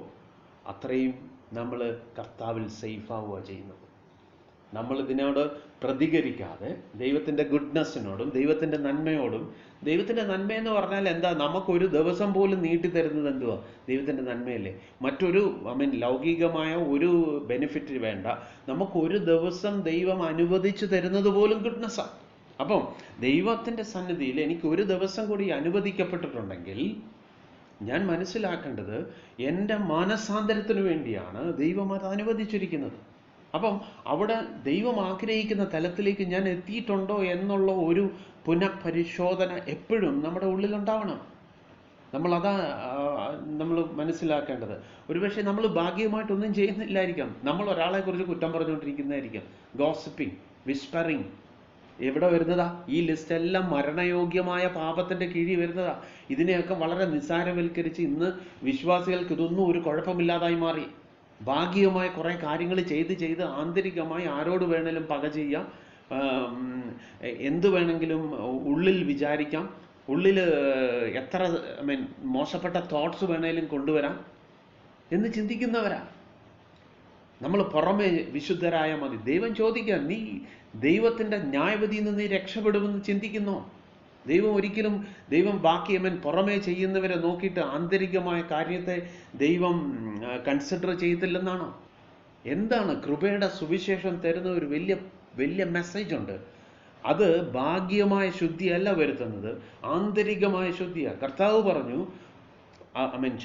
A: അത്രയും നമ്മൾ കർത്താവിൽ സേഫാവുക ചെയ്യുന്നത്. നമ്മൾ ഇതിനോട് പ്രതികരിക്കാതെ ദൈവത്തിൻ്റെ ഗുഡ്നെസ്സിനോടും ദൈവത്തിൻ്റെ നന്മയോടും, ദൈവത്തിൻ്റെ നന്മയെന്ന് പറഞ്ഞാൽ എന്താ? നമുക്കൊരു ദിവസം പോലും നീട്ടിത്തരുന്നത് എന്തുവാ? ദൈവത്തിൻ്റെ നന്മയല്ലേ. മറ്റൊരു ലൗകികമായ ഒരു ബെനിഫിറ്റ് വേണ്ട, നമുക്കൊരു ദിവസം ദൈവം അനുവദിച്ചു തരുന്നത് പോലും ഗുഡ്നെസ്സാണ്. അപ്പം ദൈവത്തിൻ്റെ സന്നിധിയിൽ എനിക്ക് ഒരു ദിവസം കൂടി അനുവദിക്കപ്പെട്ടിട്ടുണ്ടെങ്കിൽ ഞാൻ മനസ്സിലാക്കേണ്ടത് എൻ്റെ മാനസാന്തരത്തിന് വേണ്ടിയാണ് ദൈവം അത് അനുവദിച്ചിരിക്കുന്നത്. അപ്പം അവിടെ ദൈവം ആഗ്രഹിക്കുന്ന തലത്തിലേക്ക് ഞാൻ എത്തിയിട്ടുണ്ടോ എന്നുള്ള ഒരു പുനഃപരിശോധന എപ്പോഴും നമ്മുടെ ഉള്ളിലുണ്ടാവണം. നമ്മൾ മനസ്സിലാക്കേണ്ടത്. ഒരുപക്ഷെ നമ്മൾ ഭാഗ്യമായിട്ടൊന്നും ചെയ്യുന്നില്ലായിരിക്കാം, നമ്മൾ ഒരാളെക്കുറിച്ച് കുറ്റം പറഞ്ഞുകൊണ്ടിരിക്കുന്നതായിരിക്കാം. ഗോസിപ്പിംഗ്, വിസ്പറിങ് എവിടെ വരുന്നതാ? ഈ ലിസ്റ്റ് എല്ലാം മരണയോഗ്യമായ പാപത്തിൻ്റെ കീഴിൽ വരുന്നതാ. ഇതിനെയൊക്കെ വളരെ നിസ്സാരവൽക്കരിച്ച് ഇന്ന് വിശ്വാസികൾക്ക് ഇതൊന്നും ഒരു കുഴപ്പമില്ലാതായി മാറി. ഭാഗികമായ കുറേ കാര്യങ്ങൾ ചെയ്ത് ആന്തരികമായി ആരോട് വേണേലും പക ചെയ്യാം, എന്തു വേണമെങ്കിലും ഉള്ളിൽ വിചാരിക്കാം, ഉള്ളിൽ എത്ര മോശപ്പെട്ട തോട്ട്സ് വേണേലും കൊണ്ടുവരാം എന്ന് ചിന്തിക്കുന്നവരാ. നമ്മൾ പുറമെ വിശുദ്ധരായ മതി. ദൈവം ചോദിക്കുക, നീ ദൈവത്തിൻ്റെ ന്യായവിധിയിൽ നിന്ന് നീ രക്ഷപ്പെടുമെന്ന് ചിന്തിക്കുന്നോ? ദൈവം ബാക്കി പുറമേ ചെയ്യുന്നവരെ നോക്കിയിട്ട് ആന്തരികമായ കാര്യത്തെ ദൈവം കൺസിഡർ ചെയ്തില്ലെന്നാണോ? എന്താണ്? കൃപയുടെ സുവിശേഷം തരുന്ന ഒരു വലിയ മെസ്സേജ് ഉണ്ട്. അത് ഭാഗ്യമായ ശുദ്ധിയല്ല വരുത്തുന്നത്, ആന്തരികമായ ശുദ്ധിയാണ്. കർത്താവ് പറഞ്ഞു,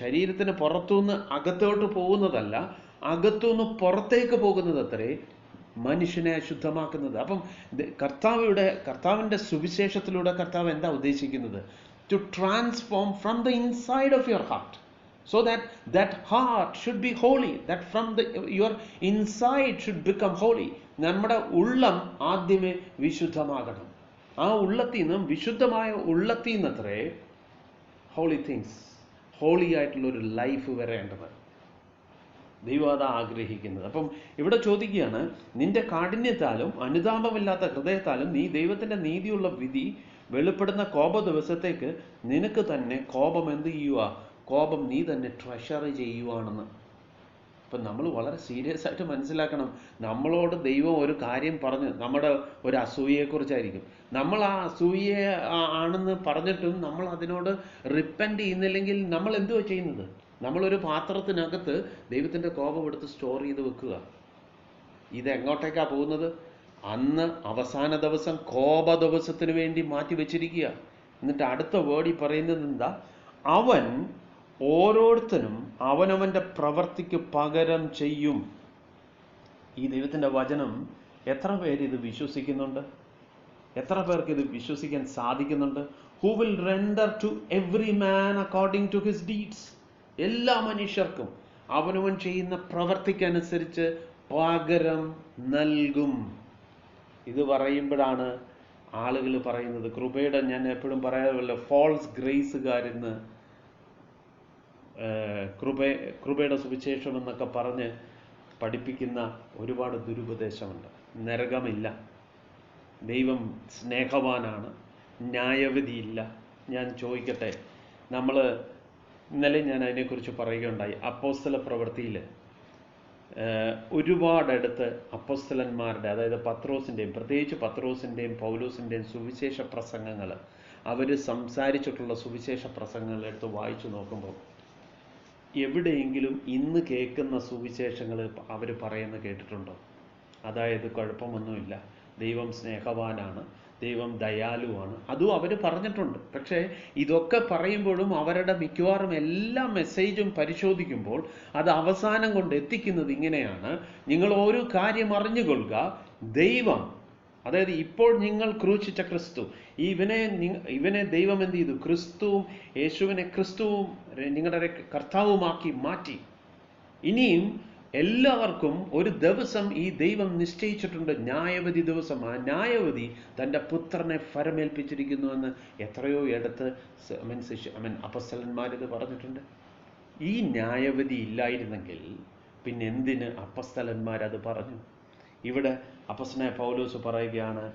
A: ശരീരത്തിന് പുറത്തുനിന്ന് അകത്തോട്ട് പോകുന്നതല്ല, അകത്തുനിന്ന് പുറത്തേക്ക് പോകുന്നത് അത്രേ മനുഷ്യനെ അശുദ്ധമാക്കുന്നത്. അപ്പം കർത്താവിൻ്റെ സുവിശേഷത്തിലൂടെ കർത്താവ് എന്താ ഉദ്ദേശിക്കുന്നത്? To transform from the inside of your heart, so that heart should be holy, that from your inside should become holy. നമ്മുടെ ഉള്ളം ആദ്യമേ വിശുദ്ധമാകണം. ആ ഉള്ളത്തിൽ നിന്നും, വിശുദ്ധമായ ഉള്ളത്തിൽ നിന്നത്രേ ഹോളി തിങ്സ്, ഹോളി ആയിട്ടുള്ളൊരു ലൈഫ് വരേണ്ടത്. ദൈവം അതാ ആഗ്രഹിക്കുന്നത്. അപ്പം ഇവിടെ ചോദിക്കുകയാണ്, നിന്റെ കാഠിന്യത്താലും അനുതാപമില്ലാത്ത ഹൃദയത്താലും നീ ദൈവത്തിൻ്റെ നീതിയുള്ള വിധി വെളിപ്പെടുന്ന കോപ ദിവസത്തേക്ക് നിനക്ക് തന്നെ കോപം എന്ത് ചെയ്യുക? കോപം നീ തന്നെ ട്രഷർ ചെയ്യുവാണെന്ന്. അപ്പം നമ്മൾ വളരെ സീരിയസ് ആയിട്ട് മനസ്സിലാക്കണം. നമ്മളോട് ദൈവം ഒരു കാര്യം പറഞ്ഞ്, നമ്മുടെ ഒരു അസൂയയെക്കുറിച്ചായിരിക്കും, നമ്മൾ ആ അസൂയ ആണെന്ന് പറഞ്ഞിട്ടും നമ്മൾ അതിനോട് റിപ്പൻറ്റ് ചെയ്യുന്നില്ലെങ്കിൽ നമ്മൾ എന്തുവാ ചെയ്യുന്നത്? നമ്മളൊരു പാത്രത്തിനകത്ത് ദൈവത്തിൻ്റെ കോപം എടുത്ത് സ്റ്റോർ ചെയ്ത് വെക്കുക. ഇതെങ്ങോട്ടേക്കാണ് പോകുന്നത്? അന്ന് അവസാന ദിവസം കോപ ദിവസത്തിന് വേണ്ടി മാറ്റി വെച്ചിരിക്കുക. എന്നിട്ട് അടുത്ത വേർഡ് പറയുന്നത് എന്താ? അവൻ ഓരോരുത്തരും അവനവൻ്റെ പ്രവൃത്തിക്ക് പകരം ചെയ്യും. ഈ ദൈവത്തിൻ്റെ വചനം എത്ര പേര് ഇത് വിശ്വസിക്കുന്നുണ്ട്? എത്ര പേർക്ക് ഇത് വിശ്വസിക്കാൻ സാധിക്കുന്നുണ്ട്? Who will render to every man according to his deeds. എല്ലാ മനുഷ്യർക്കും അവനവൻ ചെയ്യുന്ന പ്രവൃത്തിക്കനുസരിച്ച് പകരം നൽകും. ഇത് പറയുമ്പോഴാണ് ആളുകൾ പറയുന്നത്, കൃപയുടെ, ഞാൻ എപ്പോഴും പറയാമല്ലോ, ഫോൾസ് ഗ്രേസുകാരെന്ന് കൃപയുടെ സുവിശേഷം എന്നൊക്കെ പറഞ്ഞ് പഠിപ്പിക്കുന്ന ഒരുപാട് ദുരുപദേശമുണ്ട്. നരകമില്ല, ദൈവം സ്നേഹവാനാണ്, ന്യായവിധിയില്ല. ഞാൻ ചോദിക്കട്ടെ, ഇന്നലെ ഞാൻ അതിനെക്കുറിച്ച് പറയുകയുണ്ടായി. അപ്പോസ്തല പ്രവൃത്തിയിൽ ഒരുപാടടുത്ത് അപ്പോസ്തലന്മാരുടെ, അതായത് പത്രോസിൻ്റെയും, പ്രത്യേകിച്ച് പത്രോസിൻ്റെയും പൗലോസിൻ്റെയും സുവിശേഷ പ്രസംഗങ്ങൾ, അവർ സംസാരിച്ചിട്ടുള്ള സുവിശേഷ പ്രസംഗങ്ങൾ എടുത്ത് വായിച്ചു നോക്കുമ്പോൾ എവിടെയെങ്കിലും ഇന്ന് കേൾക്കുന്ന സുവിശേഷങ്ങൾ അവർ പറയുന്നത് കേട്ടിട്ടുണ്ടോ? അതായത് കുഴപ്പമൊന്നുമില്ല, ദൈവം സ്നേഹവാനാണ്, ദൈവം ദയാലുവാണ്, അതും അവർ പറഞ്ഞിട്ടുണ്ട്. പക്ഷേ ഇതൊക്കെ പറയുമ്പോഴും അവരുടെ മിക്കവാറും എല്ലാ മെസ്സേജും പരിശോധിക്കുമ്പോൾ അത് അവസാനം കൊണ്ട് എത്തിക്കുന്നത് ഇങ്ങനെയാണ്: നിങ്ങൾ ഒരു കാര്യം അറിഞ്ഞുകൊള്ളുക, ദൈവം, അതായത് ഇപ്പോൾ നിങ്ങൾ ക്രൂശിച്ച ക്രിസ്തു, ഇവനെ ദൈവം എന്ത് ചെയ്തു? ക്രിസ്തുവും, യേശുവിനെ ക്രിസ്തുവും നിങ്ങളുടെ കർത്താവുമാക്കി മാറ്റി. ഇനിയും എല്ലാവർക്കും ഒരു ദിവസം ഈ ദൈവം നിശ്ചയിച്ചിട്ടുണ്ട്, ന്യായവധി ദിവസം. ആ ന്യായവധി തൻ്റെ പുത്രനെ ഫലമേൽപ്പിച്ചിരിക്കുന്നുവെന്ന് എത്രയോ ഇടത്ത് അപ്പസ്തലന്മാരിത് പറഞ്ഞിട്ടുണ്ട്. ഈ ന്യായവധി ഇല്ലായിരുന്നെങ്കിൽ പിന്നെ എന്തിന് അപ്പസ്തലന്മാരത് പറഞ്ഞു? ഇവിടെ അപ്പസ്തലനായ പൗലോസ് പറയുകയാണ്,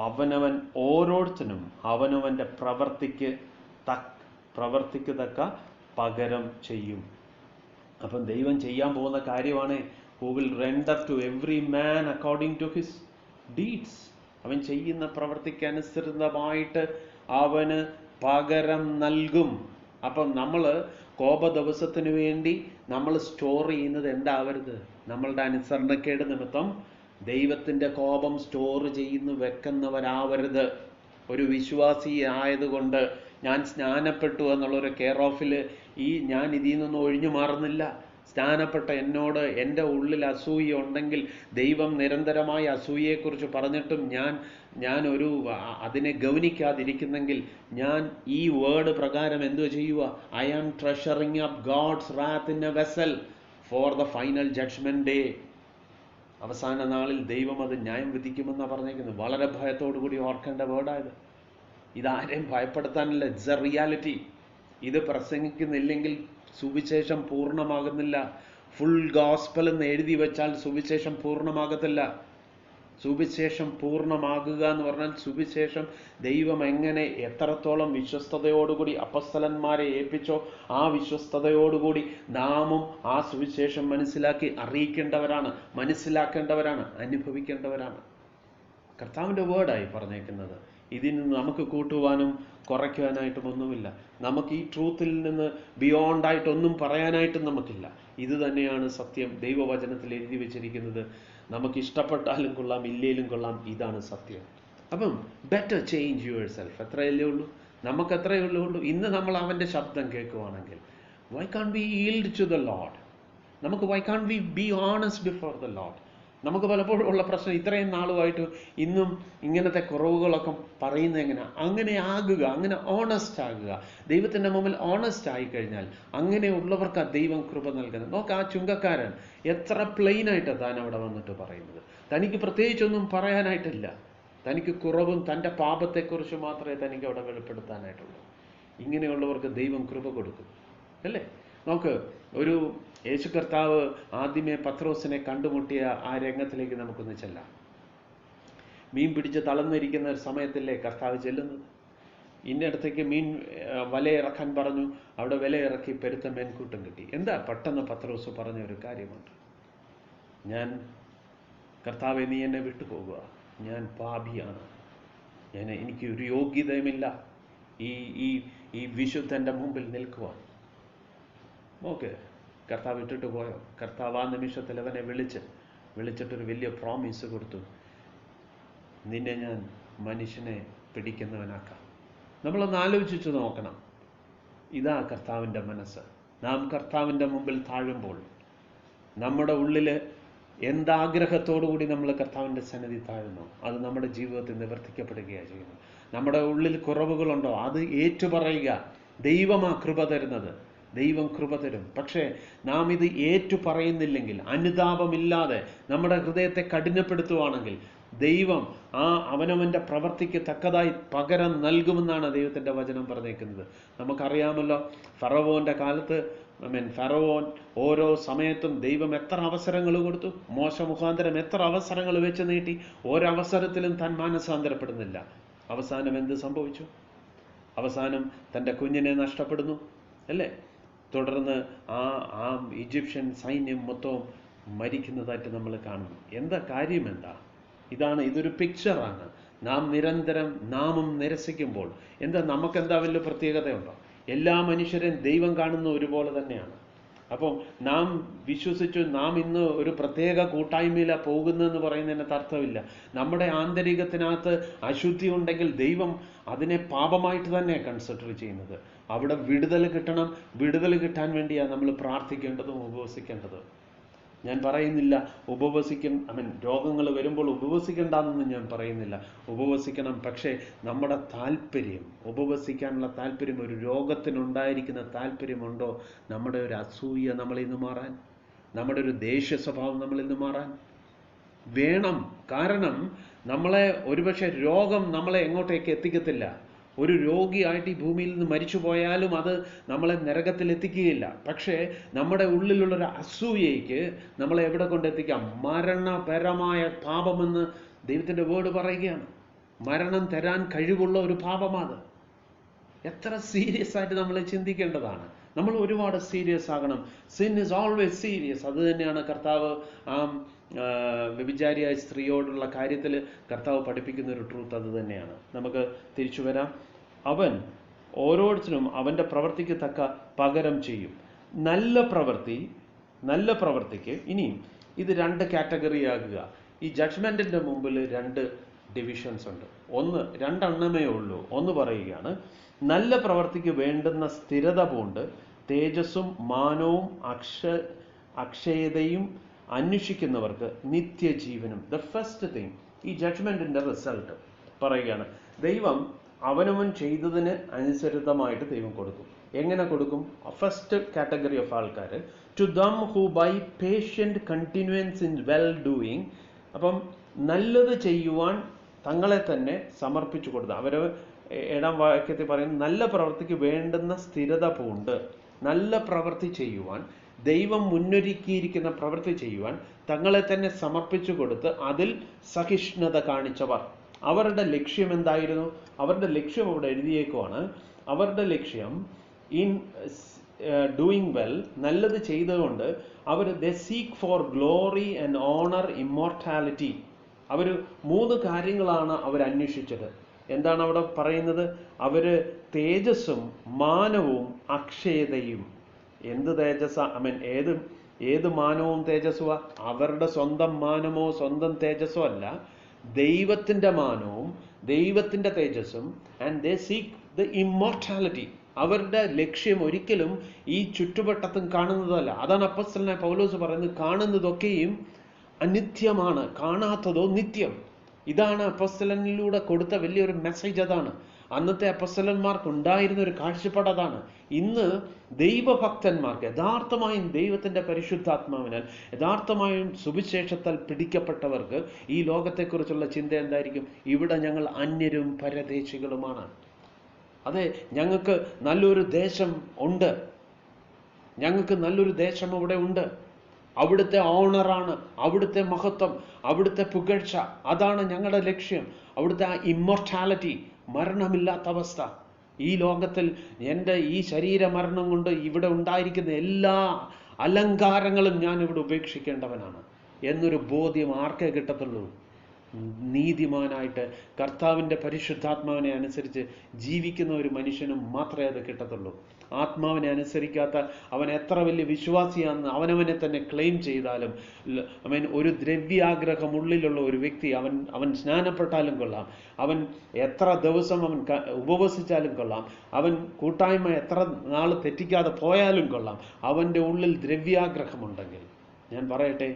A: അവനവൻ ഓരോരുത്തനും അവനവൻ്റെ പ്രവർത്തിക്ക് തക്ക പകരം ചെയ്യും. അപ്പം ദൈവം ചെയ്യാൻ പോകുന്ന കാര്യമാണ്, who will render to every man according to his deeds. അവൻ ചെയ്യുന്ന പ്രവർത്തിക്ക് അനുസൃതമായിട്ട് അവന് പകരം നൽകും. അപ്പം നമ്മൾ കോപ ദിവസത്തിന് വേണ്ടി നമ്മൾ സ്റ്റോർ ചെയ്യുന്നത് എന്താവരുത്? നമ്മളുടെ അനുസരണക്കേട് നിമിത്തം ദൈവത്തിൻ്റെ കോപം സ്റ്റോർ വെക്കുന്നവരാവരുത്. ഒരു വിശ്വാസി ആയതുകൊണ്ട് ഞാൻ സ്നാനപ്പെട്ടു എന്നുള്ളൊരു കെയർ ഓഫിൽ ഞാൻ ഇതിൽ നിന്നൊന്നും ഒഴിഞ്ഞു മാറുന്നില്ല. സ്നാനപ്പെട്ട എന്നോട് എൻ്റെ ഉള്ളിൽ അസൂയ ഉണ്ടെങ്കിൽ, ദൈവം നിരന്തരമായി അസൂയയെക്കുറിച്ച് പറഞ്ഞിട്ടും ഞാൻ അതിനെ ഗൗനിക്കാതിരിക്കുന്നെങ്കിൽ, ഞാൻ ഈ വേർഡ് പ്രകാരം എന്തുവാ ചെയ്യുക? I am treasuring up God's wrath in a vessel for the final judgment day. അവസാന നാളിൽ ദൈവം അത് ന്യായം വിധിക്കുമെന്നാണ് പറഞ്ഞേക്കുന്നത്. വളരെ ഭയത്തോടു കൂടി ഓർക്കേണ്ട വേർഡായത്. ഇതാരെയും ഭയപ്പെടുത്താനില്ല, ഇറ്റ്സ് എ റിയാലിറ്റി. ഇത് പ്രസംഗിക്കുന്നില്ലെങ്കിൽ സുവിശേഷം പൂർണ്ണമാകുന്നില്ല. ഫുൾ ഗോസ്പൽ എന്ന് എഴുതി വെച്ചാൽ സുവിശേഷം പൂർണ്ണമാകത്തില്ല. സുവിശേഷം പൂർണ്ണമാകുക എന്ന് പറഞ്ഞാൽ, സുവിശേഷം ദൈവം എങ്ങനെ എത്രത്തോളം വിശ്വസ്തയോടുകൂടി അപ്പസ്തലന്മാരെ ഏൽപ്പിച്ചോ ആ വിശ്വസ്തയോടുകൂടി നാമും ആ സുവിശേഷം മനസ്സിലാക്കി അറിയിക്കേണ്ടവരാണ്, മനസ്സിലാക്കേണ്ടവരാണ്, അനുഭവിക്കേണ്ടവരാണ്. കർത്താവിൻ്റെ വേർഡായി പറഞ്ഞേക്കുന്നത്. ഇതിൽ നിന്ന് നമുക്ക് കൂട്ടുവാനും കുറയ്ക്കുവാനായിട്ടും ഒന്നുമില്ല. നമുക്ക് ഈ ട്രൂത്തിൽ നിന്ന് ബിയോണ്ടായിട്ടൊന്നും പറയാനായിട്ടും നമുക്കില്ല. ഇത് തന്നെയാണ് സത്യം. ദൈവവചനത്തിൽ എഴുതി വെച്ചിരിക്കുന്നത്. നമുക്ക് ഇഷ്ടപ്പെട്ടാലും കൊള്ളാം, ഇല്ലേലും കൊള്ളാം, ഇതാണ് സത്യം. അപ്പം ബെറ്റർ ചേഞ്ച് യുവർ സെൽഫ്. എത്രയല്ലേ ഉള്ളൂ? നമുക്ക് എത്രയേ ഉള്ളൂ? ഇന്ന് നമ്മൾ അവൻ്റെ ശബ്ദം കേൾക്കുവാണെങ്കിൽ, why can be yield to the Lord? നമുക്ക് why can be be honest before the Lord? നമുക്ക് പലപ്പോഴും ഉള്ള പ്രശ്നം, ഇത്രയും നാളുമായിട്ട് ഇന്നും ഇങ്ങനത്തെ കുറവുകളൊക്കെ പറയുന്നത് എങ്ങനെ? അങ്ങനെ ആകുക, അങ്ങനെ ഓണസ്റ്റ് ആകുക. ദൈവത്തിൻ്റെ മുമ്പിൽ ഓണസ്റ്റ് ആയിക്കഴിഞ്ഞാൽ അങ്ങനെയുള്ളവർക്ക് ആ ദൈവം കൃപ നൽകുന്നത്. നോക്ക്, ആ ചുങ്കക്കാരൻ എത്ര പ്ലെയിനായിട്ടാണ് താൻ അവിടെ വന്നിട്ട് പറയുന്നത്. തനിക്ക് പ്രത്യേകിച്ചൊന്നും പറയാനായിട്ടില്ല. തനിക്ക് കുറവും തൻ്റെ പാപത്തെക്കുറിച്ച് മാത്രമേ തനിക്ക് അവിടെ വെളിപ്പെടുത്താനായിട്ടുള്ളൂ. ഇങ്ങനെയുള്ളവർക്ക് ദൈവം കൃപ കൊടുക്കും, അല്ലേ? നോക്ക്, ഒരു യേശു കർത്താവ് ആദ്യമേ പത്രോസിനെ കണ്ടുമുട്ടിയ ആ രംഗത്തിലേക്ക് നമുക്കൊന്ന് ചെല്ലാം. മീൻ പിടിച്ച് തളർന്നിരിക്കുന്ന ഒരു സമയത്തല്ലേ കർത്താവ് ചെല്ലുന്നത്. ഇന്നടത്തേക്ക് വലയിറക്കാൻ പറഞ്ഞു. അവിടെ വലയിറക്കി പെരുത്ത മേൻകൂട്ടം കിട്ടി. എന്താ പെട്ടെന്ന് പത്രോസ് പറഞ്ഞ ഒരു കാര്യമുണ്ട്. കർത്താവെ, നീ എന്നെ വിട്ടുപോകുക, ഞാൻ പാപിയാണ്, എനിക്ക് ഒരു യോഗ്യതയുമില്ല ഈ വിശുദ്ധൻ്റെ മുമ്പിൽ നിൽക്കുവാൻ. ഓക്കെ, കർത്താവ് ഇട്ടിട്ട് പോയോ? കർത്താവ് ആ നിമിഷത്തിൽ അവനെ വിളിച്ചിട്ടൊരു വലിയ പ്രോമിസ് കൊടുത്തു, നിന്നെ ഞാൻ മനുഷ്യനെ പിടിക്കുന്നവനാക്കാം. നമ്മളൊന്ന് ആലോചിച്ചു നോക്കണം. ഇതാ കർത്താവിൻ്റെ മനസ്സ്. നാം കർത്താവിൻ്റെ മുമ്പിൽ താഴുമ്പോൾ നമ്മുടെ ഉള്ളിൽ എന്താഗ്രഹത്തോടു കൂടി നമ്മൾ കർത്താവിൻ്റെ സന്നിധി താഴുന്നു, അത് നമ്മുടെ ജീവിതത്തിൽ നിവർത്തിക്കപ്പെടുകയാണ് ചെയ്യുന്നത്. നമ്മുടെ ഉള്ളിൽ കുറവുകളുണ്ടോ, അത് ഏറ്റുപറയുക. ദൈവമാ കൃപ തരുന്നത്, ദൈവം കൃപ തരും. പക്ഷേ നാം ഇത് ഏറ്റുപറയുന്നില്ലെങ്കിൽ, അനുതാപമില്ലാതെ നമ്മുടെ ഹൃദയത്തെ കഠിനപ്പെടുത്തുവാണെങ്കിൽ, ദൈവം അവനവൻ്റെ പ്രവർത്തിക്ക് തക്കതായി പകരം നൽകുമെന്നാണ് ദൈവത്തിൻ്റെ വചനം പറഞ്ഞേക്കുന്നത്. നമുക്കറിയാമല്ലോ, ഫറവോൻ്റെ കാലത്ത് ഫറവോൻ ഓരോ സമയത്തും ദൈവം എത്ര അവസരങ്ങൾ കൊടുത്തു, മോശ മുഖാന്തരം എത്ര അവസരങ്ങൾ വെച്ച് നീട്ടി. ഒരവസരത്തിലും താൻ മാനസാന്തരപ്പെടുന്നില്ല. അവസാനം എന്ത് സംഭവിച്ചു? അവസാനം തൻ്റെ കുഞ്ഞിനെ നഷ്ടപ്പെടുന്നു, അല്ലേ? തുടർന്ന് ആ ഈജിപ്ഷ്യൻ സൈന്യം മൊത്തവും മരിക്കുന്നതായിട്ട് നമ്മൾ കാണുന്നു. എന്താ കാര്യം? ഇതൊരു പിക്ചറാണ്. നാമും നിരസിക്കുമ്പോൾ നമുക്കെന്താ വലിയ പ്രത്യേകതയുണ്ടോ? എല്ലാ മനുഷ്യരെയും ദൈവം കാണുന്ന ഒരുപോലെ തന്നെയാണ്. അപ്പം നാം വിശ്വസിച്ചു നാം ഇന്ന് ഒരു പ്രത്യേക കൂട്ടായ്മയിലാണ് പോകുന്നതെന്ന് പറയുന്നതിനകത്ത് അർത്ഥമില്ല. നമ്മുടെ ആന്തരികത്തിനകത്ത് അശുദ്ധി ഉണ്ടെങ്കിൽ ദൈവം അതിനെ പാപമായിട്ട് തന്നെ കൺസിഡർ ചെയ്യുന്നത്. അവിടെ വിടുതൽ കിട്ടണം. വിടുതൽ കിട്ടാൻ വേണ്ടിയാണ് നമ്മൾ പ്രാർത്ഥിക്കേണ്ടതും ഉപവസിക്കേണ്ടതും. ഞാൻ പറയുന്നില്ല രോഗങ്ങൾ വരുമ്പോൾ ഉപവസിക്കേണ്ടെന്നൊന്നും ഞാൻ പറയുന്നില്ല. ഉപവസിക്കണം. പക്ഷേ നമ്മുടെ താല്പര്യം, ഉപവസിക്കാനുള്ള താല്പര്യം, ഒരു രോഗത്തിനുണ്ടായിരിക്കുന്ന താല്പര്യമുണ്ടോ? നമ്മുടെ ഒരു അസൂയ നമ്മളിൽ നിന്ന് മാറാൻ, നമ്മുടെ ഒരു ദേഷ്യ സ്വഭാവം നമ്മളിൽ നിന്ന് മാറാൻ വേണം. കാരണം നമ്മളെ ഒരുപക്ഷെ രോഗം നമ്മളെ എങ്ങോട്ടേക്ക് എത്തിക്കത്തില്ല. ഒരു രോഗിയായിട്ട് ഈ ഭൂമിയിൽ നിന്ന് മരിച്ചു പോയാലും അത് നമ്മളെ നരകത്തിൽ എത്തിക്കുകയില്ല. പക്ഷേ നമ്മുടെ ഉള്ളിലുള്ളൊരു അസൂയയ്ക്ക് നമ്മളെ എവിടെ കൊണ്ടെത്തിക്കാം? മരണപരമായ പാപമെന്ന് ദൈവത്തിൻ്റെ വേർഡ് പറയുകയാണ്. മരണം തരാൻ കഴിവുള്ള ഒരു പാപമാണ്. എത്ര സീരിയസ് ആയിട്ട് നമ്മൾ ചിന്തിക്കേണ്ടതാണ്. നമ്മൾ ഒരുപാട് സീരിയസ് ആകണം. Sin is always serious. അത് തന്നെയാണ് കർത്താവ് വ്യഭിചാരിയായ സ്ത്രീയോടുള്ള കാര്യത്തിൽ കർത്താവ് പഠിപ്പിക്കുന്ന ഒരു ട്രൂത്ത് അത് തന്നെയാണ്. നമുക്ക് തിരിച്ചു വരാം. അവൻ ഓരോരുത്തരും അവൻ്റെ പ്രവൃത്തിക്ക് തക്ക പകരം ചെയ്യും. നല്ല പ്രവൃത്തിക്ക് ഇനിയും ഇത് 2 കാറ്റഗറി ആകുക. ഈ ജഡ്ജ്മെൻറ്റിൻ്റെ മുമ്പിൽ 2 ഡിവിഷൻസ് ഉണ്ട്. 2 ഉള്ളൂ. ഒന്ന് പറയുകയാണ്, നല്ല പ്രവൃത്തിക്ക് വേണ്ടുന്ന സ്ഥിരത പൂണ്ട് തേജസ്സും മാനവും അക്ഷയതയും അന്വേഷിക്കുന്നവർക്ക് നിത്യജീവനും. ദ ഫസ്റ്റ് തിങ്, ഈ ജഡ്ജ്മെൻറ്റിൻ്റെ റിസൾട്ട് പറയുകയാണ്. ദൈവം അവനവൻ ചെയ്തതിന് അനുസരിതമായിട്ട് ദൈവം കൊടുക്കും. എങ്ങനെ കൊടുക്കും? ഫസ്റ്റ് കാറ്റഗറി ഓഫ് ആൾക്കാർ, to them who by patient continuance in well doing. അപ്പം നല്ലത് ചെയ്യുവാൻ തങ്ങളെ തന്നെ സമർപ്പിച്ചു കൊടുത്ത അവർ 7-ാം വാക്യത്തിൽ പറയുന്നത്, നല്ല പ്രവൃത്തിക്ക് വേണ്ടുന്ന സ്ഥിരത പൂണ്ട്. നല്ല പ്രവൃത്തി ചെയ്യുവാൻ, ദൈവം മുന്നൊരുക്കിയിരിക്കുന്ന പ്രവൃത്തി ചെയ്യുവാൻ തങ്ങളെ തന്നെ സമർപ്പിച്ചു കൊടുത്ത് അതിൽ സഹിഷ്ണുത കാണിച്ചവർ. അവരുടെ ലക്ഷ്യം എന്തായിരുന്നു? അവരുടെ ലക്ഷ്യം അവിടെ എഴുതിയേക്കുവാണ്. അവരുടെ ലക്ഷ്യം ഇൻ ഡൂയിങ് വെൽ, നല്ലത് ചെയ്തുകൊണ്ട് അവർ they seek for glory and honour, immortality. അവർ 3 കാര്യങ്ങളാണ് അവർ അന്വേഷിച്ചത്. എന്താണ് അവിടെ പറയുന്നത്? അവർ തേജസ്സും മാനവും അക്ഷയതയും. എന്ത് തേജസ്സാ? ഏത് മാനവും തേജസ്സുവാ? അവരുടെ സ്വന്തം മാനമോ സ്വന്തം തേജസ്സോ അല്ല, ദൈവത്തിൻ്റെ മാനവും ദൈവത്തിൻ്റെ തേജസ്സും. And they seek the immortality. അവരുടെ ലക്ഷ്യം ഒരിക്കലും ഈ ചുറ്റുവട്ടത്തും കാണുന്നതല്ല. അതാണ് അപ്പോസ്തലനായ പൗലോസ് പറയുന്നത്, കാണുന്നതൊക്കെയും അനിത്യമാണ്, കാണാത്തതോ നിത്യം. ഇതാണ് അപ്പോസ്തലനിലൂടെ കൊടുത്ത വലിയൊരു മെസ്സേജ്. അതാണ് അന്നത്തെ അപ്പോസ്തലന്മാർക്ക് ഉണ്ടായിരുന്ന ഒരു കാഴ്ചപ്പാട്. അതാണ് ഇന്ന് ദൈവഭക്തന്മാർക്ക്, യഥാർത്ഥമായും ദൈവത്തിൻ്റെ പരിശുദ്ധാത്മാവിനാൽ യഥാർത്ഥമായും സുവിശേഷത്താൽ പിടിക്കപ്പെട്ടവർക്ക് ഈ ലോകത്തെക്കുറിച്ചുള്ള ചിന്ത എന്തായിരിക്കും? ഇവിടെ ഞങ്ങൾ അന്യരും പരദേശികളുമാണ്. അതെ, ഞങ്ങൾക്ക് നല്ലൊരു ദേശം ഉണ്ട്. ഞങ്ങൾക്ക് നല്ലൊരു ദേശം അവിടെ ഉണ്ട്. അവിടുത്തെ ഓണറാണ്, അവിടുത്തെ മഹത്വം, അവിടുത്തെ പുകഴ്ച, അതാണ് ഞങ്ങളുടെ ലക്ഷ്യം. അവിടുത്തെ ആ ഇമ്മോർട്ടാലിറ്റി, മരണമില്ലാത്ത അവസ്ഥ. ഈ ലോകത്തിൽ എൻ്റെ ഈ ശരീരമരണം കൊണ്ട് ഇവിടെ ഉണ്ടായിരിക്കുന്ന എല്ലാ അലങ്കാരങ്ങളും ഞാൻ ഇവിടെ ഉപേക്ഷിക്കേണ്ടവനാണ് എന്നൊരു ബോധ്യം ആർക്കേ കിട്ടത്തുള്ളൂ? നീതിമാനായിട്ട് കർത്താവിൻ്റെ പരിശുദ്ധാത്മാവിനെ അനുസരിച്ച് ജീവിക്കുന്ന ഒരു മനുഷ്യനും മാത്രമേ അത് കിട്ടത്തുള്ളൂ. ആത്മാവിനെ അനുസരിക്കാത്ത അവൻ എത്ര വലിയ വിശ്വാസിയാണെന്ന് അവനവനെ തന്നെ ക്ലെയിം ചെയ്താലും, ഒരു ദ്രവ്യാഗ്രഹം ഉള്ളിലുള്ള ഒരു വ്യക്തി, അവൻ സ്നാനപ്പെട്ടാലും കൊള്ളാം, അവൻ എത്ര ദിവസം അവൻ ഉപവസിച്ചാലും കൊള്ളാം, അവൻ കൂട്ടായ്മ എത്ര നാൾ തെറ്റിക്കാതെ പോയാലും കൊള്ളാം, അവൻ്റെ ഉള്ളിൽ ദ്രവ്യാഗ്രഹമുണ്ടെങ്കിൽ ഞാൻ പറയട്ടെ,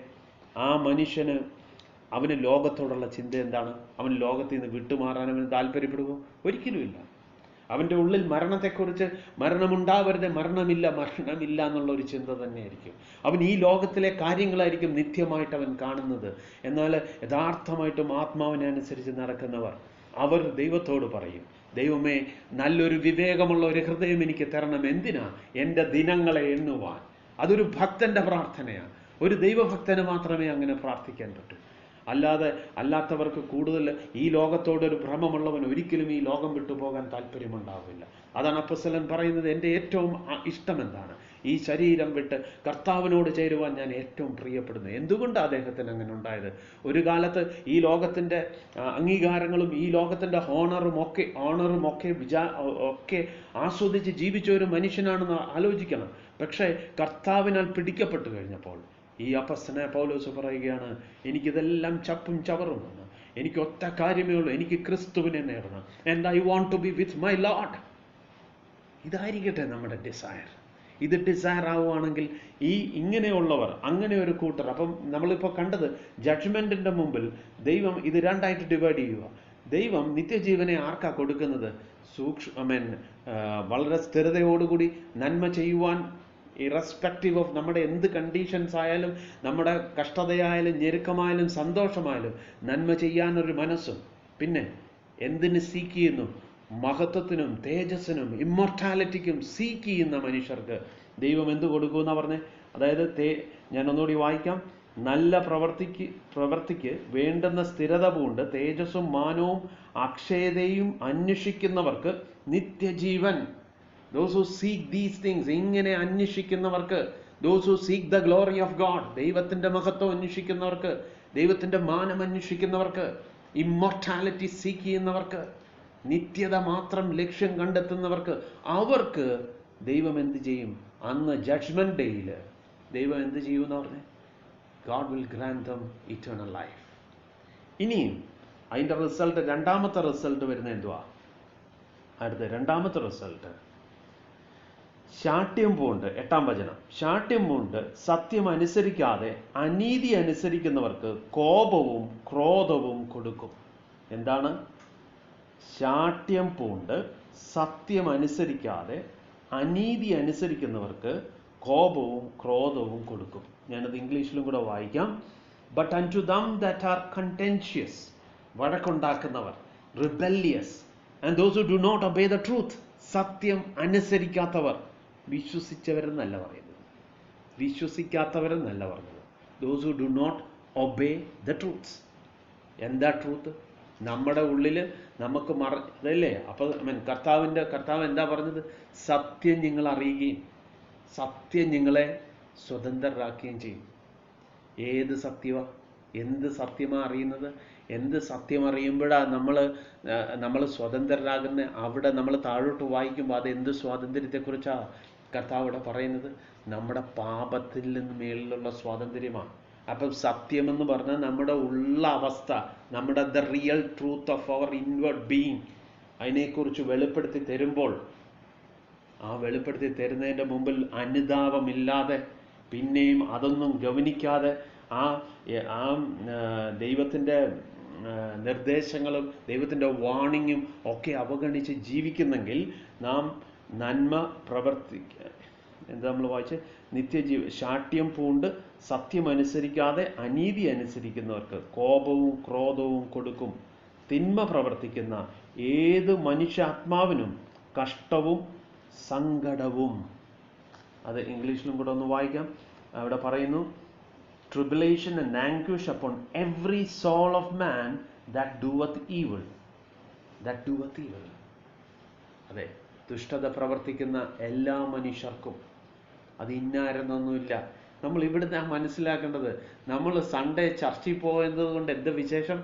A: ആ മനുഷ്യന് അവന് ലോകത്തോടുള്ള ചിന്ത എന്താണ്? അവൻ ലോകത്തിൽ നിന്ന് വിട്ടുമാറാൻ അവന് താല്പര്യപ്പെടുമോ? ഒരിക്കലുമില്ല. അവൻ്റെ ഉള്ളിൽ മരണത്തെക്കുറിച്ച്, മരണമുണ്ടാവരുത്, മരണമില്ല എന്നുള്ള ഒരു ചിന്ത തന്നെയായിരിക്കും. അവൻ ഈ ലോകത്തിലെ കാര്യങ്ങളായിരിക്കും നിത്യമായിട്ട് അവൻ കാണുന്നത്. എന്നാൽ യഥാർത്ഥമായിട്ടും ആത്മാവിനെ അനുസരിച്ച് നടക്കുന്നവർ, അവർ ദൈവത്തോട് പറയും, ദൈവമേ, നല്ലൊരു വിവേകമുള്ള ഒരു ഹൃദയം എനിക്ക് തരണം. എന്തിനാ? എൻ്റെ ദിനങ്ങളെ എണ്ണുവാൻ. അതൊരു ഭക്തൻ്റെ പ്രാർത്ഥനയാണ്. ഒരു ദൈവഭക്തന് മാത്രമേ അങ്ങനെ പ്രാർത്ഥിക്കാൻ പറ്റൂ. അല്ലാത്തവർക്ക് കൂടുതൽ ഈ ലോകത്തോടൊരു ഭ്രമമുള്ളവൻ ഒരിക്കലും ഈ ലോകം വിട്ടുപോകാൻ താല്പര്യമുണ്ടാവില്ല. അതാണ് അപ്പോസ്തലൻ പറയുന്നത്, എൻ്റെ ഏറ്റവും ഇഷ്ടം എന്താണ്? ഈ ശരീരം വിട്ട് കർത്താവിനോട് ചേരുവാൻ ഞാൻ ഏറ്റവും പ്രിയപ്പെടുന്നു. എന്തുകൊണ്ടാണ് അദ്ദേഹത്തിന് അങ്ങനെ ഉണ്ടായത്? ഒരു കാലത്ത് ഈ ലോകത്തിൻ്റെ അംഗീകാരങ്ങളും ഈ ലോകത്തിൻ്റെ ഓണറും ഒക്കെ ആസ്വദിച്ച് ജീവിച്ച ഒരു മനുഷ്യനാണെന്ന് ആലോചിക്കണം. പക്ഷേ കർത്താവിനാൽ പിടിക്കപ്പെട്ടു കഴിഞ്ഞപ്പോൾ ഈ അപ്പസ്തലനായ പൗലോസ് പറയുകയാണ്, എനിക്കിതെല്ലാം ചപ്പും ചവറുമാണ്, എനിക്ക് ഒറ്റ കാര്യമേ ഉള്ളൂ, എനിക്ക് ക്രിസ്തുവിനെ നേടണം. And I want to be with my Lord. ഇതായിരിക്കട്ടെ നമ്മുടെ ഡിസയർ. ഇത് ഡിസയർ ആവുകയാണെങ്കിൽ ഇങ്ങനെയുള്ളവർ, അങ്ങനെ ഒരു കൂട്ടർ, അപ്പം നമ്മളിപ്പോൾ കണ്ടത് ജഡ്ജ്മെൻറ്റിൻ്റെ മുമ്പിൽ ദൈവം ഇത് രണ്ടായിട്ട് ഡിവൈഡ് ചെയ്യുക. ദൈവം നിത്യജീവനെ ആർക്കാ കൊടുക്കുന്നത്? വളരെ സ്ഥിരതയോടുകൂടി നന്മ ചെയ്യുവാൻ, ഇറസ്പെക്റ്റീവ് ഓഫ് നമ്മുടെ എന്ത് കണ്ടീഷൻസ് ആയാലും, നമ്മുടെ കഷ്ടതയായാലും ഞെരുക്കമായാലും സന്തോഷമായാലും നന്മ ചെയ്യാനൊരു മനസ്സും, പിന്നെ എന്തിന് സീക്ക് ചെയ്യുന്നു? മഹത്വത്തിനും തേജസ്സിനും ഇമ്മോർട്ടാലിറ്റിക്കും സീക്ക് ചെയ്യുന്ന മനുഷ്യർക്ക് ദൈവം എന്ത് കൊടുക്കുമെന്നാ പറഞ്ഞേ? അതായത് ഞാൻ ഒന്നുകൂടി വായിക്കാം. നല്ല പ്രവൃത്തിക്ക് വേണ്ടുന്ന സ്ഥിരത പൂണ്ട് തേജസ്സും മാനവും അക്ഷയതയും അന്വേഷിക്കുന്നവർക്ക് നിത്യജീവൻ. Those who seek these things, ഇങ്ങനെ അന്വേഷിക്കുന്നവർക്ക്, those who seek the glory of God, ദൈവത്തിൻ്റെ മഹത്വം അന്വേഷിക്കുന്നവർക്ക്, ദൈവത്തിൻ്റെ മാനം അന്വേഷിക്കുന്നവർക്ക്, ഇമ്മോർട്ടാലിറ്റി സീക്ക് ചെയ്യുന്നവർക്ക്, നിത്യത മാത്രം ലക്ഷ്യം കണ്ടെത്തുന്നവർക്ക്, അവർക്ക് ദൈവം എന്ത് ചെയ്യും? അന്ന് ജഡ്ജ്മെന്റ് ഡേയിൽ ദൈവം എന്ത് ചെയ്യുമെന്ന് പറഞ്ഞേ? God will grant them eternal life. ഇനിയും അതിൻ്റെ റിസൾട്ട്, രണ്ടാമത്തെ റിസൾട്ട് വരുന്നത് എന്തുവാ? രണ്ടാമത്തെ റിസൾട്ട് ശാഠ്യം പൂണ്ട്, 8-ാം വചനം, ശാഠ്യം പൂണ്ട് സത്യം അനുസരിക്കാതെ അനീതി അനുസരിക്കുന്നവർക്ക് കോപവും ക്രോധവും കൊടുക്കും. എന്താണ്? ശാഠ്യം പൂണ്ട് സത്യം അനുസരിക്കാതെ അനീതി അനുസരിക്കുന്നവർക്ക് കോപവും ക്രോധവും കൊടുക്കും. ഞാനത് ഇംഗ്ലീഷിലും കൂടെ വായിക്കാം. But unto them that are contentious, വഴക്കുണ്ടാക്കുന്നവർ, rebellious, and those who do not obey the truth, സത്യം അനുസരിക്കാത്തവർ, വിശ്വസിച്ചവരെന്നല്ല പറയുന്നത്, വിശ്വസിക്കാത്തവരെന്നല്ല പറഞ്ഞത്. Those who do not obey the truths. എന്താ ട്രൂത്ത്? നമ്മുടെ ഉള്ളിൽ നമുക്ക് അതല്ലേ? അപ്പോൾ കർത്താവ് എന്താ പറഞ്ഞത്? സത്യം നിങ്ങൾ അറിയുകയും സത്യം നിങ്ങളെ സ്വതന്ത്രരാക്കുകയും ചെയ്യും. ഏത് സത്യമാണ്? എന്ത് സത്യമാണ് അറിയുന്നത്? എന്ത് സത്യം അറിയുമ്പോഴാണ് നമ്മൾ സ്വതന്ത്രരാകുന്നത്? അവിടെ നമ്മൾ താഴോട്ട് വായിക്കുമ്പോൾ അത് എന്ത് സ്വാതന്ത്ര്യത്തെക്കുറിച്ചാണ് കർത്താവ് ഇവിടെ പറയുന്നത്? നമ്മുടെ പാപത്തിൽ നിന്ന് മേളിലുള്ള സ്വാതന്ത്ര്യമാണ്. അപ്പം സത്യമെന്ന് പറഞ്ഞാൽ നമ്മുടെ ഉള്ള അവസ്ഥ, നമ്മുടെ the real truth of our inward being, അതിനെക്കുറിച്ച് വെളിപ്പെടുത്തി തരുമ്പോൾ, ആ വെളിപ്പെടുത്തി തരുന്നതിൻ്റെ മുമ്പിൽ അനുതാപമില്ലാതെ, പിന്നെയും അതൊന്നും ഗവനിക്കാതെ, ആ ദൈവത്തിൻ്റെ നിർദ്ദേശങ്ങളും ദൈവത്തിൻ്റെ വാണിങ്ങും ഒക്കെ അവഗണിച്ച് ജീവിക്കുന്നെങ്കിൽ നാം നന്മ എന്താ നമ്മൾ വായിച്ച്? ശാഠ്യം പൂണ്ട് സത്യം അനുസരിക്കാതെ അനീതി അനുസരിക്കുന്നവർക്ക് കോപവും ക്രോധവും കൊടുക്കും. തിന്മ പ്രവർത്തിക്കുന്ന ഏത് മനുഷ്യാത്മാവിനും കഷ്ടവും സങ്കടവും. അത് ഇംഗ്ലീഷിലും കൂടെ ഒന്ന് വായിക്കാം. അവിടെ പറയുന്നു, tribulation and anguish upon every soul of man that doeth evil. അതെ, ദുഷ്ടത പ്രവർത്തിക്കുന്ന എല്ലാ മനുഷ്യർക്കും. അത് ഇന്നാരെന്നൊന്നുമില്ല. നമ്മൾ ഇവിടുന്ന് മനസ്സിലാക്കേണ്ടത്, നമ്മൾ സൺഡേ ചർച്ചിൽ പോയത് കൊണ്ട് എന്താ വിശേഷം?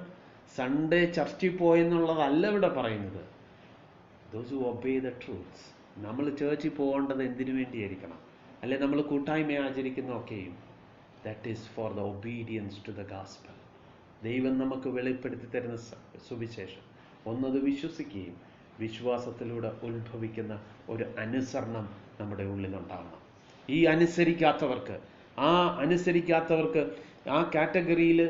A: സൺഡേ ചർച്ചിൽ പോയെന്നുള്ളതല്ല ഇവിടെ പറയുന്നത്. those who obey the truths. നമ്മൾ ചേർച്ചിൽ പോകേണ്ടത് എന്തിനു വേണ്ടിയായിരിക്കണം? അല്ലെ നമ്മൾ കൂട്ടായ്മ ആചരിക്കുന്നതൊക്കെയും that is for the obedience to the gospel. ദൈവം നമുക്ക് വെളിപ്പെടുത്തി തരുന്ന സുവിശേഷം, ഒന്നത് വിശ്വസിക്കുകയും വിശ്വാസത്തിലൂടെ ഉത്ഭവിക്കുന്ന ഒരു അനുസരണം നമ്മുടെ ഉള്ളിലുണ്ടാകണം. ഈ അനുസരിക്കാത്തവർക്ക് ആ കാറ്റഗറിയിൽ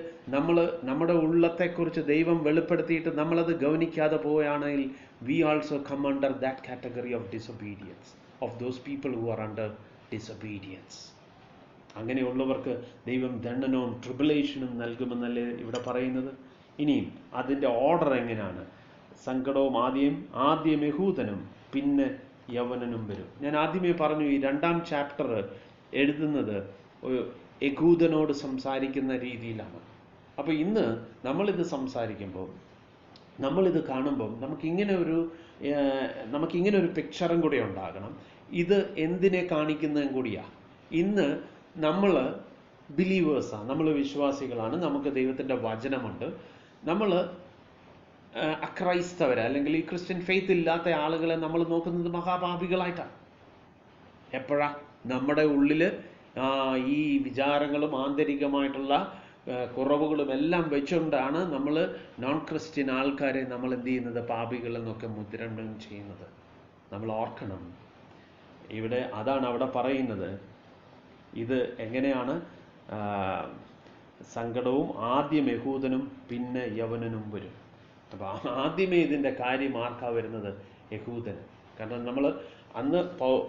A: നമ്മുടെ ഉള്ളത്തെക്കുറിച്ച് ദൈവം വെളിപ്പെടുത്തിയിട്ട് നമ്മളത് ഗൗനിക്കാതെ പോവുകയാണെങ്കിൽ we also come under that category of disobedience, of those people who are under disobedience. അങ്ങനെയുള്ളവർക്ക് ദൈവം ദണ്ഡനവും ട്രിബുലേഷനും നൽകുമെന്നല്ലേ ഇവിടെ പറയുന്നത്. ഇനിയും അതിൻ്റെ ഓർഡർ എങ്ങനെയാണ്? സങ്കടവും ആദ്യം യഹൂദനും പിന്നെ യവനനും വരും. ഞാൻ ആദ്യമേ പറഞ്ഞു, ഈ 2-ാം ചാപ്റ്റർ എഴുതുന്നത് യഹൂദനോട് സംസാരിക്കുന്ന രീതിയിലാണ്. അപ്പോൾ ഇന്ന് നമ്മളിത് സംസാരിക്കുമ്പോൾ, നമ്മളിത് കാണുമ്പോൾ നമുക്കിങ്ങനെ ഒരു പിക്ചറും കൂടെ ഉണ്ടാകണം. ഇത് എന്തിനെ കാണിക്കുന്നതും കൂടിയാ. ഇന്ന് നമ്മൾ ബിലീവേഴ്സാണ്, നമ്മൾ വിശ്വാസികളാണ്, നമുക്ക് ദൈവത്തിൻ്റെ വചനമുണ്ട്. നമ്മൾ അക്രൈസ്തവരെ അല്ലെങ്കിൽ ഈ ക്രിസ്ത്യൻ ഫെയ്ത്ത് ഇല്ലാത്ത ആളുകളെ നമ്മൾ നോക്കുന്നത് മഹാപാപികളായിട്ടാണ്. എപ്പോഴാ? നമ്മുടെ ഉള്ളിൽ ഈ വിചാരങ്ങളും ആന്തരികമായിട്ടുള്ള കുറവുകളും എല്ലാം വെച്ചുകൊണ്ടാണ് നമ്മൾ നോൺ ക്രിസ്ത്യൻ ആൾക്കാരെ നമ്മൾ എന്ത് ചെയ്യുന്നത്? പാപികളെന്നൊക്കെ മുദ്രണം ചെയ്യുന്നത്. നമ്മൾ ഓർക്കണം, അതാണ് അവിടെ പറയുന്നത്. ഇത് എങ്ങനെയാണ്? സങ്കടവും ആദ്യം യഹൂദനും പിന്നെ യവനനും വരും. അപ്പോൾ ആദ്യമേ ഇതിൻ്റെ കാര്യം ആർക്കാ വരുന്നത്? യഹൂദന്. കാരണം നമ്മൾ അന്ന്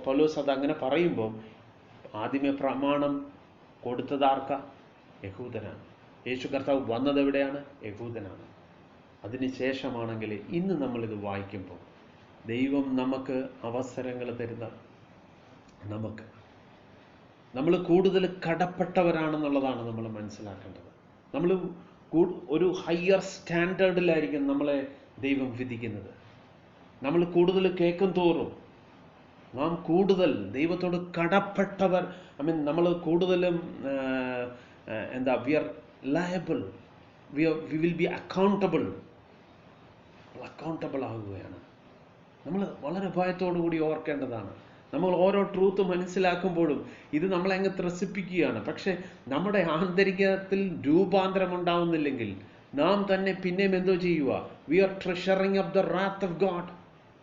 A: പൗലോസ് അത് അങ്ങനെ പറയുമ്പോൾ ആദ്യമേ പ്രമാണം കൊടുത്തതാർക്കാ? യഹൂദനാണ്. യേശു കർത്താവ് വന്നത് എവിടെയാണ്? യഹൂദനാണ്. അതിനുശേഷമാണെങ്കിൽ ഇന്ന് നമ്മളിത് വായിക്കുമ്പോൾ ദൈവം നമുക്ക് അവസരങ്ങൾ തരുന്ന, നമ്മൾ കൂടുതൽ കടപ്പെട്ടവരാണെന്നുള്ളതാണ് നമ്മൾ മനസ്സിലാക്കേണ്ടത്. നമ്മൾ ഒരു ഹയർ സ്റ്റാൻഡേർഡിലായിരിക്കും നമ്മളെ ദൈവം വിധിക്കുന്നത്. നമ്മൾ കൂടുതൽ കേൾക്കും തോറും നാം കൂടുതൽ ദൈവത്തോട് കടപ്പെട്ടവർ, നമ്മൾ കൂടുതലും we are liable, we will be accountable ആകുകയാണ്. നമ്മൾ വളരെ ഭയത്തോടു കൂടി ഓർക്കേണ്ടതാണ്. നമ്മൾ ഓരോ ട്രൂത്ത് മനസ്സിലാക്കുമ്പോഴും ഇത് നമ്മളെ അങ്ങ് ത്രസിപ്പിക്കുകയാണ്. പക്ഷെ നമ്മുടെ ആന്തരികത്തിൽ രൂപാന്തരം ഉണ്ടാവുന്നില്ലെങ്കിൽ നാം തന്നെ പിന്നെയും എന്തോ ചെയ്യുക? We are treasuring up the wrath of God.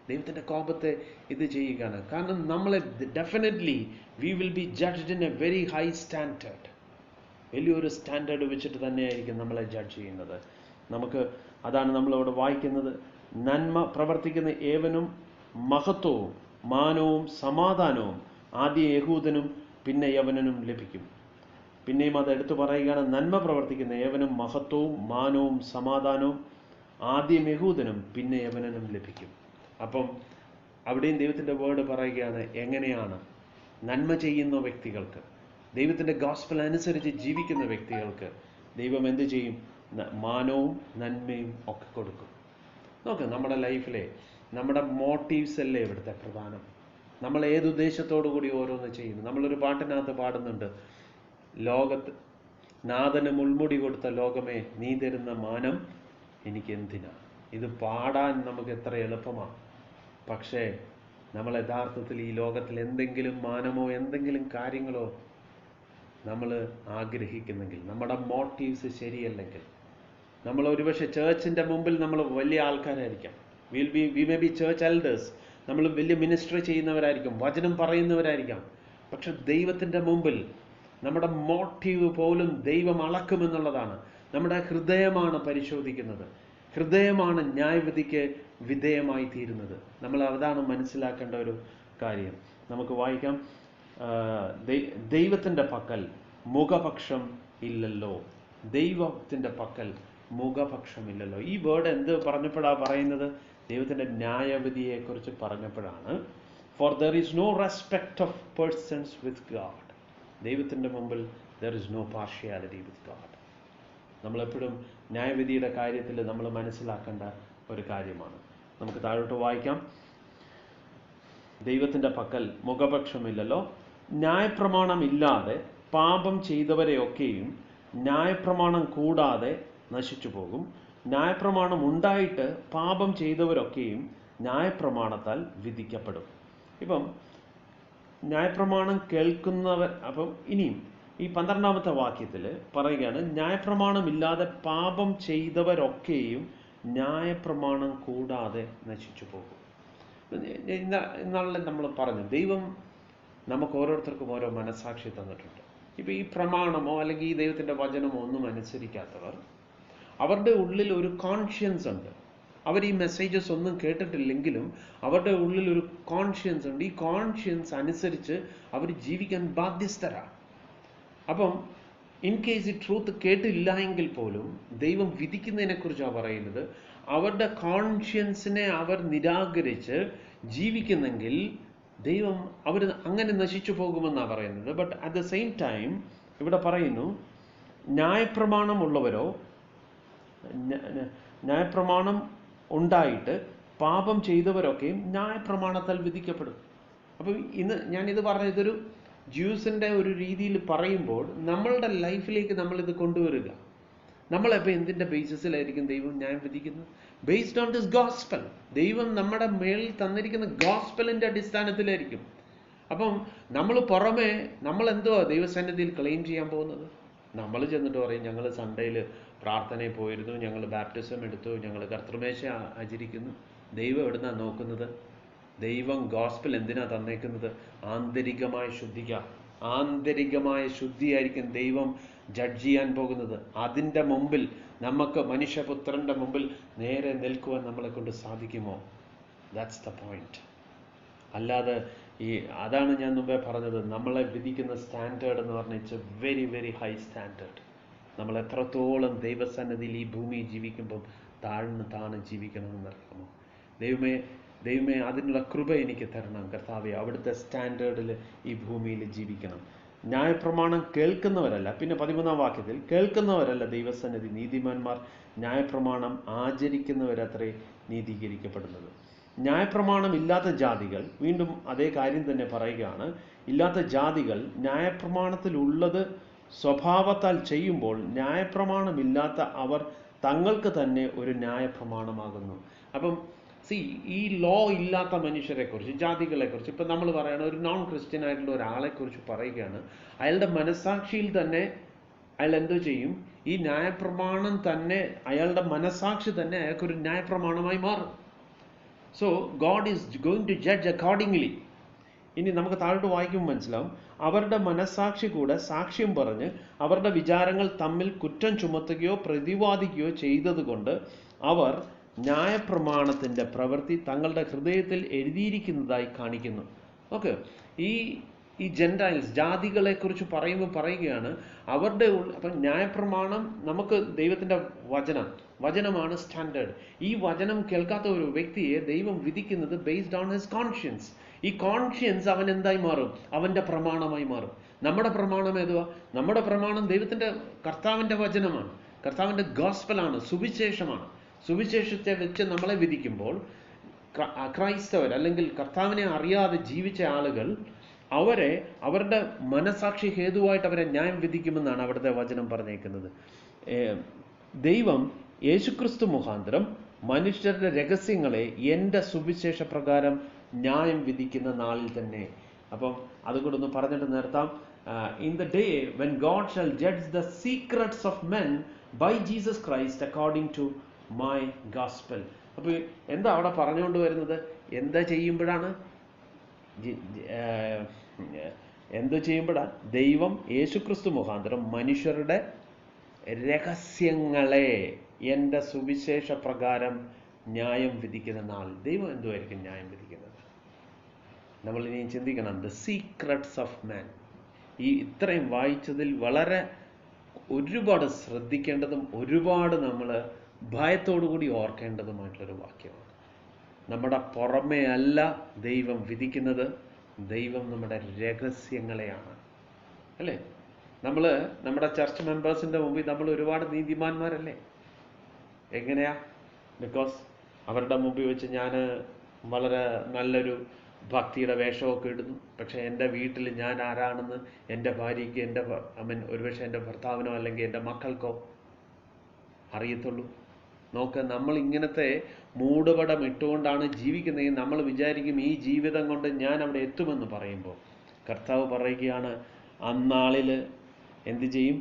A: ദൈവത്തിൻ്റെ കോപത്തെ ഇത് ചെയ്യുകയാണ്. കാരണം നമ്മളെ definitely we will be judged in a very high standard. വലിയൊരു സ്റ്റാൻഡേർഡ് വെച്ചിട്ട് തന്നെയായിരിക്കും നമ്മളെ ജഡ്ജ് ചെയ്യുന്നത്. അതാണ് നമ്മളവിടെ വായിക്കുന്നത്. നന്മ പ്രവർത്തിക്കുന്ന ഏവനും മഹത്വവും മാനവും സമാധാനവും ആദ്യ യഹൂദനും പിന്നെ യവനനും ലഭിക്കും. പിന്നെയും അത് എടുത്തു പറയുകയാണ്, നന്മ പ്രവർത്തിക്കുന്ന ഏവനും മഹത്വവും മാനവും സമാധാനവും ആദ്യം യഹൂദനും പിന്നെ യവനനും ലഭിക്കും. അപ്പം അവിടെയും ദൈവത്തിൻ്റെ വേർഡ് പറയുകയാണ്, എങ്ങനെയാണ് നന്മ ചെയ്യുന്ന വ്യക്തികൾക്ക്, ദൈവത്തിൻ്റെ ഗോസ്പൽ അനുസരിച്ച് ജീവിക്കുന്ന വ്യക്തികൾക്ക് ദൈവം എന്ത് ചെയ്യും? മാനവും നന്മയും ഒക്കെ കൊടുക്കും. നോക്ക്, നമ്മുടെ ലൈഫിലെ നമ്മുടെ മോട്ടീവ്സ് അല്ലേ ഇവിടുത്തെ പ്രധാനം. നമ്മൾ ഏതുദ്ദേശത്തോടു കൂടി ഓരോന്ന് ചെയ്യുന്നു. നമ്മളൊരു പാട്ടിനകത്ത് പാടുന്നുണ്ട്, ലോകത്ത് നാഥന് മുൾമുടി കൊടുത്ത ലോകമേ നീ തരുന്ന മാനം എനിക്ക് എന്തിനാ. ഇത് പാടാൻ നമുക്ക് എത്ര എളുപ്പമാണ്. പക്ഷേ നമ്മൾ യഥാർത്ഥത്തിൽ ഈ ലോകത്തിൽ എന്തെങ്കിലും മാനമോ എന്തെങ്കിലും കാര്യങ്ങളോ നമ്മൾ ആഗ്രഹിക്കുന്നെങ്കിൽ, നമ്മുടെ മോട്ടീവ്സ് ശരിയല്ലെങ്കിൽ, നമ്മൾ ഒരുപക്ഷെ ചേർച്ചിൻ്റെ മുമ്പിൽ നമ്മൾ വലിയ ആൾക്കാരായിരിക്കാം, we may be church elders, നമ്മൾ വലിയ മിനിസ്ട്രി ചെയ്യുന്നവരായിരിക്കും, വചനം പറയുന്നവരായിരിക്കാം. പക്ഷെ ദൈവത്തിൻ്റെ മുമ്പിൽ നമ്മുടെ മോട്ടീവ് പോലും ദൈവം അളക്കുമെന്നുള്ളതാണ്. നമ്മുടെ ഹൃദയമാണ് പരിശോധിക്കുന്നത്. ഹൃദയമാണ് ന്യായവിധിക്ക് വിധേയമായി തീരുന്നത്. നമ്മൾ അതാണ് മനസ്സിലാക്കേണ്ട ഒരു കാര്യം. നമുക്ക് വായിക്കാം, ദൈവത്തിൻ്റെ പക്കൽ മുഖപക്ഷം ഇല്ലല്ലോ. ദൈവത്തിൻ്റെ പക്കൽ മുഖപക്ഷമില്ലല്ലോ. ഈ വേർഡ് എന്ത് പറഞ്ഞപ്പോഴാണ് പറയുന്നത്? ദൈവത്തിൻ്റെ ന്യായവിധിയെക്കുറിച്ച് പറഞ്ഞപ്പോഴാണ്. For there is no respect of persons with God. ദൈവത്തിൻ്റെ മുമ്പിൽ there is no partiality with God. നമ്മളെപ്പോഴും ന്യായവിധിയുടെ കാര്യത്തിൽ നമ്മൾ മനസ്സിലാക്കേണ്ട ഒരു കാര്യമാണ്. നമുക്ക് താഴോട്ട് വായിക്കാം. ദൈവത്തിൻ്റെ പക്കൽ മുഖപക്ഷമില്ലല്ലോ. ന്യായപ്രമാണം ഇല്ലാതെ പാപം ചെയ്തവരെയൊക്കെയും ന്യായപ്രമാണം കൂടാതെ നശിച്ചു പോകും. ന്യായപ്രമാണം ഉണ്ടായിട്ട് പാപം ചെയ്തവരൊക്കെയും ന്യായപ്രമാണത്താൽ വിധിക്കപ്പെടും. ഇപ്പം ന്യായപ്രമാണം കേൾക്കുന്നവർ, അപ്പം ഇനിയും ഈ 12ാമത്തെ വാക്യത്തിൽ പറയുകയാണ്, ന്യായപ്രമാണം ഇല്ലാതെ പാപം ചെയ്തവരൊക്കെയും ന്യായപ്രമാണം കൂടാതെ നശിച്ചു പോകും. ഇന്നാളെ നമ്മൾ പറഞ്ഞു, ദൈവം നമുക്ക് ഓരോരുത്തർക്കും ഓരോ മനസാക്ഷി തന്നിട്ടുണ്ട്. ഇപ്പം ഈ പ്രമാണമോ അല്ലെങ്കിൽ ഈ ദൈവത്തിൻ്റെ വചനമോ ഒന്നും അനുസരിക്കാത്തവർ, അവരുടെ ഉള്ളിൽ ഒരു കോൺഷ്യൻസ് ഉണ്ട്. അവർ ഈ മെസ്സേജസ് ഒന്നും കേട്ടിട്ടില്ലെങ്കിലും അവരുടെ ഉള്ളിൽ ഒരു കോൺഷ്യൻസ് ഉണ്ട്. ഈ കോൺഷ്യൻസ് അനുസരിച്ച് അവർ ജീവിക്കാൻ ബാധ്യസ്ഥരാണ്. അപ്പം ഇൻ കേസ് ഈ ട്രൂത്ത് കേട്ടില്ല എങ്കിൽ പോലും ദൈവം വിധിക്കുന്നതിനെക്കുറിച്ചാണ് പറയുന്നത്. അവരുടെ കോൺഷ്യൻസിനെ അവർ നിരാകരിച്ച് ജീവിക്കുന്നെങ്കിൽ ദൈവം അവർ അങ്ങനെ നശിച്ചു പോകുമെന്നാണ് പറയുന്നത്. But at the same time ഇവിടെ പറയുന്നു, ന്യായപ്രമാണം ഉള്ളവരോ, ന്യായപ്രമാണം ഉണ്ടായിട്ട് പാപം ചെയ്തവരൊക്കെയും ന്യായപ്രമാണത്താൽ വിധിക്കപ്പെടും. അപ്പം ഞാനിത് പറഞ്ഞ ഇതൊരു ജ്യൂസിൻ്റെ ഒരു രീതിയിൽ പറയുമ്പോൾ നമ്മളുടെ ലൈഫിലേക്ക് നമ്മളിത് കൊണ്ടുവരിക. നമ്മളിപ്പോൾ എന്തിൻ്റെ ബേസിസിലായിരിക്കും ദൈവം ന്യായം വിധിക്കുന്നത്? Based on this gospel. ദൈവം നമ്മുടെ മേളിൽ തന്നിരിക്കുന്ന ഗോസ്പലിൻ്റെ അടിസ്ഥാനത്തിലായിരിക്കും. അപ്പം നമ്മൾ പുറമെ നമ്മൾ എന്തുവാ ദൈവസന്നിധിയിൽ ക്ലെയിം ചെയ്യാൻ പോകുന്നത്? നമ്മൾ ചെന്നിട്ട് പറയും, ഞങ്ങൾ സൺഡേയിൽ പ്രാർത്ഥനയിൽ പോയിരുന്നു, ഞങ്ങൾ ബാപ്റ്റിസം എടുത്തു, ഞങ്ങൾ കർത്തൃമേശ ആചരിക്കുന്നു. ദൈവം എവിടുന്നാണ് നോക്കുന്നത്? ദൈവം ഗോസ്പൽ എന്തിനാ തന്നേക്കുന്നത്? ആന്തരികമായ ശുദ്ധിക്കാം. ആന്തരികമായ ശുദ്ധിയായിരിക്കും ദൈവം ജഡ്ജ് ചെയ്യാൻ പോകുന്നത്. അതിൻ്റെ മുമ്പിൽ നമുക്ക് മനുഷ്യപുത്രൻ്റെ മുമ്പിൽ നേരെ നിൽക്കുവാൻ നമ്മളെ കൊണ്ട് സാധിക്കുമോ? That's the point. അല്ലാതെ അതാണ് ഞാൻ മുമ്പേ പറഞ്ഞത്, നമ്മളെ വിധിക്കുന്ന സ്റ്റാൻഡേർഡ് എന്ന് പറഞ്ഞാൽ it's A very very high standard. നമ്മൾ എത്രത്തോളം ദൈവസന്നിധിയിൽ ഈ ഭൂമി ജീവിക്കുമ്പം താഴ്ന്ന് ജീവിക്കണമെന്നറിയാമോ? ദൈവമേ അതിനുള്ള കൃപ എനിക്ക് തരണം കർത്താവേ. അവിടുത്തെ സ്റ്റാൻഡേർഡിൽ ഈ ഭൂമിയിൽ ജീവിക്കണം. ന്യായപ്രമാണം കേൾക്കുന്നവരല്ല. പിന്നെ 13-ാം വാക്യത്തിൽ, കേൾക്കുന്നവരല്ല ദൈവസന്നിധി നീതിമാന്മാർ, ന്യായപ്രമാണം ആചരിക്കുന്നവരത്രേ നീതീകരിക്കപ്പെടുന്നത്. ന്യായപ്രമാണം ഇല്ലാത്ത ജാതികൾ, വീണ്ടും അതേ കാര്യം തന്നെ പറയുകയാണ്, ഇല്ലാത്ത ജാതികൾ ന്യായപ്രമാണത്തിലുള്ളത് സ്വഭാവത്താൽ ചെയ്യുമ്പോൾ ന്യായപ്രമാണമില്ലാത്ത അവർ തങ്ങൾക്ക് തന്നെ ഒരു ന്യായപ്രമാണമാകുന്നു. അപ്പം ഈ ലോ ഇല്ലാത്ത മനുഷ്യരെക്കുറിച്ച്, ജാതികളെക്കുറിച്ച് ഇപ്പം നമ്മൾ പറയുകയാണ്, ഒരു നോൺ ക്രിസ്ത്യൻ ആയിട്ടുള്ള ഒരാളെക്കുറിച്ച് പറയുകയാണ്. അയാളുടെ മനസാക്ഷിയിൽ തന്നെ അയാൾ എന്തോ ചെയ്യും? ഈ ന്യായപ്രമാണം തന്നെ, അയാളുടെ മനസാക്ഷി തന്നെ അയാൾക്കൊരു ന്യായപ്രമാണമായി മാറും. So God is going to judge accordingly. ഇനി നമുക്ക് താഴോട്ട് വായിക്കുമ്പോൾ മനസ്സിലാവും, അവരുടെ മനസാക്ഷി കൂടെ സാക്ഷ്യം പറഞ്ഞ് അവരുടെ വിചാരങ്ങൾ തമ്മിൽ കുറ്റം ചുമത്തുകയോ പ്രതിവാദിക്കുകയോ ചെയ്തതുകൊണ്ട് അവർ ന്യായപ്രമാണത്തിൻ്റെ പ്രവൃത്തി തങ്ങളുടെ ഹൃദയത്തിൽ എഴുതിയിരിക്കുന്നതായി കാണിക്കുന്നു. ഓക്കെ, ഈ ജെൻറ്റൈൽസ്, ജാതികളെക്കുറിച്ച് പറയുകയാണ് അവരുടെ അപ്പം ന്യായപ്രമാണം, നമുക്ക് ദൈവത്തിൻ്റെ വചനമാണ് സ്റ്റാൻഡേർഡ്. ഈ വചനം കേൾക്കാത്ത ഒരു വ്യക്തിയെ ദൈവം വിധിക്കുന്നത് ബേസ്ഡ് ഓൺ ഹിസ് കോൺഷ്യൻസ്. ഈ കോൺഷ്യൻസ് അവൻ എന്തായി മാറും? അവൻ്റെ പ്രമാണമായി മാറും. നമ്മുടെ പ്രമാണം ഏതുവാ? നമ്മുടെ പ്രമാണം കർത്താവിൻ്റെ വചനമാണ്, കർത്താവിൻ്റെ ഗോസ്പലാണ്, സുവിശേഷമാണ്. സുവിശേഷത്തെ വെച്ച് നമ്മളെ വിധിക്കുമ്പോൾ ക്രൈസ്തവർ അല്ലെങ്കിൽ കർത്താവിനെ അറിയാതെ ജീവിച്ച ആളുകൾ അവരുടെ മനസാക്ഷി ഹേതുവായിട്ട് അവരെ ന്യായം വിധിക്കുമെന്നാണ് അവിടുത്തെ വചനം പറഞ്ഞേക്കുന്നത്. ദൈവം യേശുക്രിസ്തു മുഖാന്തരം മനുഷ്യരുടെ രഹസ്യങ്ങളെ എൻ്റെ സുവിശേഷ പ്രകാരം ന്യായം വിധിക്കുന്ന നാളിൽ തന്നെ. അപ്പം അതുകൂടെ ഒന്ന് പറഞ്ഞിട്ട് നിർത്താം. In the day when God shall judge the secrets of men by Jesus Christ according to my gospel. അപ്പോൾ എന്താ അവിടെ പറഞ്ഞുകൊണ്ട് വരുന്നത്? എന്താ ചെയ്യുമ്പോഴാണ് ദൈവം യേശുക്രിസ്തു മുഖാന്തരം മനുഷ്യരുടെ രഹസ്യങ്ങളെ എൻ്റെ സുവിശേഷ പ്രകാരം ന്യായം വിധിക്കുന്ന നാൾ. ദൈവം എന്തുമായിരിക്കും ന്യായം വിധിക്കുന്നത്? നമ്മൾ ഇനി ചിന്തിക്കണം. ദ സീക്രട്സ് ഓഫ് മാൻ. ഇത്രയും വായിച്ചതിൽ ഒരുപാട് ശ്രദ്ധിക്കേണ്ടതും ഒരുപാട് നമ്മൾ ഭയത്തോടു കൂടി ഓർക്കേണ്ടതുമായിട്ടുള്ളൊരു വാക്യമാണ്. നമ്മുടെ പുറമേ അല്ല ദൈവം വിധിക്കുന്നത്, ദൈവം നമ്മുടെ രഹസ്യങ്ങളെയാണ്. അല്ലേ? നമ്മുടെ ചർച്ച് മെമ്പേഴ്സിൻ്റെ മുമ്പിൽ നമ്മൾ ഒരുപാട് നീതിമാന്മാരല്ലേ? എങ്ങനെയാ? ബിക്കോസ് അവരുടെ മുമ്പിൽ വെച്ച് ഞാൻ വളരെ നല്ലൊരു ഭക്തിയുടെ വേഷമൊക്കെ ഇടുന്നു. പക്ഷേ എൻ്റെ വീട്ടിൽ ഞാൻ ആരാണെന്ന് എൻ്റെ ഭാര്യയ്ക്ക്, ഒരുപക്ഷെ എൻ്റെ ഭർത്താവിനോ അല്ലെങ്കിൽ എൻ്റെ മക്കൾക്കോ അറിയത്തുള്ളൂ. നോക്ക്, നമ്മൾ ഇങ്ങനത്തെ മൂടുപടം ഇട്ടുകൊണ്ടാണ് ജീവിക്കുന്നതെങ്കിൽ നമ്മൾ വിചാരിക്കും ഈ ജീവിതം കൊണ്ട് ഞാൻ അവിടെ എത്തുമെന്ന് പറയുമ്പോൾ കർത്താവ് പറയുകയാണ്, അന്നാളിൽ എന്ത് ചെയ്യും?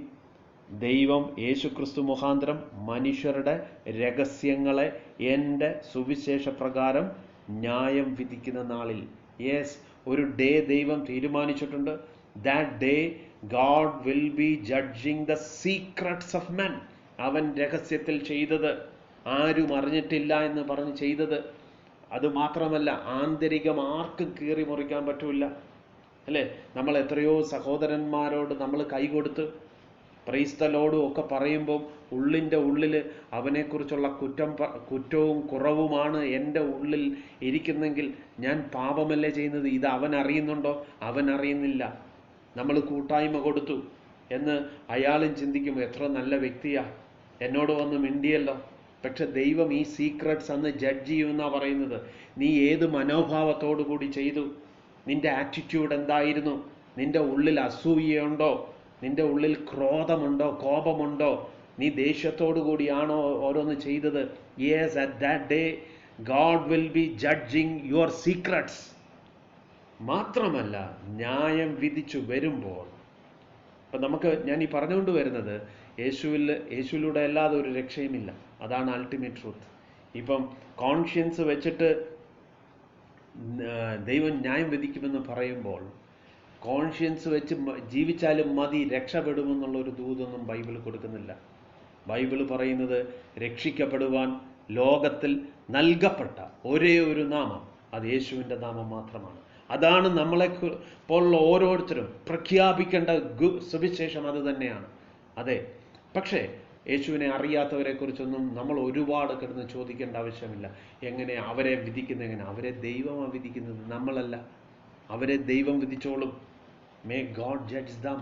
A: ദൈവം യേശുക്രിസ്തു മുഖാന്തരം മനുഷ്യരുടെ രഹസ്യങ്ങളെ എൻ്റെ സുവിശേഷ പ്രകാരം ന്യായം വിധിക്കുന്ന നാളിൽ. യെസ്, ഒരു ഡേ ദൈവം തീരുമാനിച്ചിട്ടുണ്ട്. That day God will be judging the secrets of men. അവൻ രഹസ്യത്തിൽ ചെയ്തത് ആരും അറിഞ്ഞിട്ടില്ല എന്ന് പറഞ്ഞ് ചെയ്തത്. അതുമാത്രമല്ല, ആന്തരികം ആർക്കും കീറി മുറിക്കാൻ പറ്റൂല. അല്ലേ? നമ്മൾ എത്രയോ സഹോദരന്മാരോട് നമ്മൾ കൈകൊടുത്ത് പ്രൈസ് ദ ലോർഡും ഒക്കെ പറയുമ്പോൾ ഉള്ളിൻ്റെ ഉള്ളിൽ അവനെക്കുറിച്ചുള്ള കുറ്റവും കുറവുമാണ് എൻ്റെ ഉള്ളിൽ ഇരിക്കുന്നെങ്കിൽ ഞാൻ പാപമല്ലേ ചെയ്യുന്നത്? ഇത് അവൻ അറിയുന്നുണ്ടോ? അവൻ അറിയുന്നില്ല. നമ്മൾ കൂട്ടായ്മ കൊടുത്തു എന്ന് അയാളും ചിന്തിക്കുമ്പോൾ എത്ര നല്ല വ്യക്തിയാ, എന്നോട് വന്ന് മിണ്ടിയല്ലോ. പക്ഷെ ദൈവം ഈ സീക്രട്സ് അന്ന് ജഡ്ജ് ചെയ്യുമെന്നാണ് പറയുന്നത്. നീ ഏത് മനോഭാവത്തോടു കൂടി ചെയ്തു? നിന്റെ ആറ്റിറ്റ്യൂഡ് എന്തായിരുന്നു? നിന്റെ ഉള്ളിൽ അസൂയയുണ്ടോ? നിന്റെ ഉള്ളിൽ ക്രോധമുണ്ടോ? കോപമുണ്ടോ? നീ ദേഷ്യത്തോടു കൂടിയാണോ ഓരോന്ന് ചെയ്തത്? Yes, at that day God will be judging your secrets. മാത്രമല്ല, ന്യായം വിധിച്ചു വരുമ്പോൾ, അപ്പം ഞാൻ ഈ പറഞ്ഞുകൊണ്ട് വരുന്നത്, യേശുവിലൂടെ അല്ലാതെ ഒരു രക്ഷയുമില്ല. അതാണ് അൾട്ടിമേറ്റ് ട്രൂത്ത്. ഇപ്പം കോൺഷ്യൻസ് വെച്ചിട്ട് ദൈവം ന്യായം വിധിക്കുമെന്ന് പറയുമ്പോൾ, കോൺഷ്യൻസ് വെച്ച് ജീവിച്ചാലും മതി, രക്ഷപ്പെടുമെന്നുള്ളൊരു ദൂതൊന്നും ബൈബിൾ കൊടുക്കുന്നില്ല. ബൈബിൾ പറയുന്നത് രക്ഷിക്കപ്പെടുവാൻ ലോകത്തിൽ നൽകപ്പെട്ട ഒരേ ഒരു നാമം, അത് യേശുവിൻ്റെ നാമം മാത്രമാണ്. അതാണ് നമ്മളെ പോലുള്ള ഓരോരുത്തരും പ്രഖ്യാപിക്കേണ്ട സുവിശേഷം. അത് തന്നെയാണ്. അതെ, പക്ഷേ യേശുവിനെ അറിയാത്തവരെ കുറിച്ചൊന്നും നമ്മൾ ഒരുപാട് കിടന്ന് ചോദിക്കേണ്ട ആവശ്യമില്ല. എങ്ങനെ അവരെ വിധിക്കുന്നത്? എങ്ങനെ? അവരെ ദൈവമാണ് വിധിക്കുന്നത്, നമ്മളല്ല. അവരെ ദൈവം വിധിച്ചോളും. May God judge them.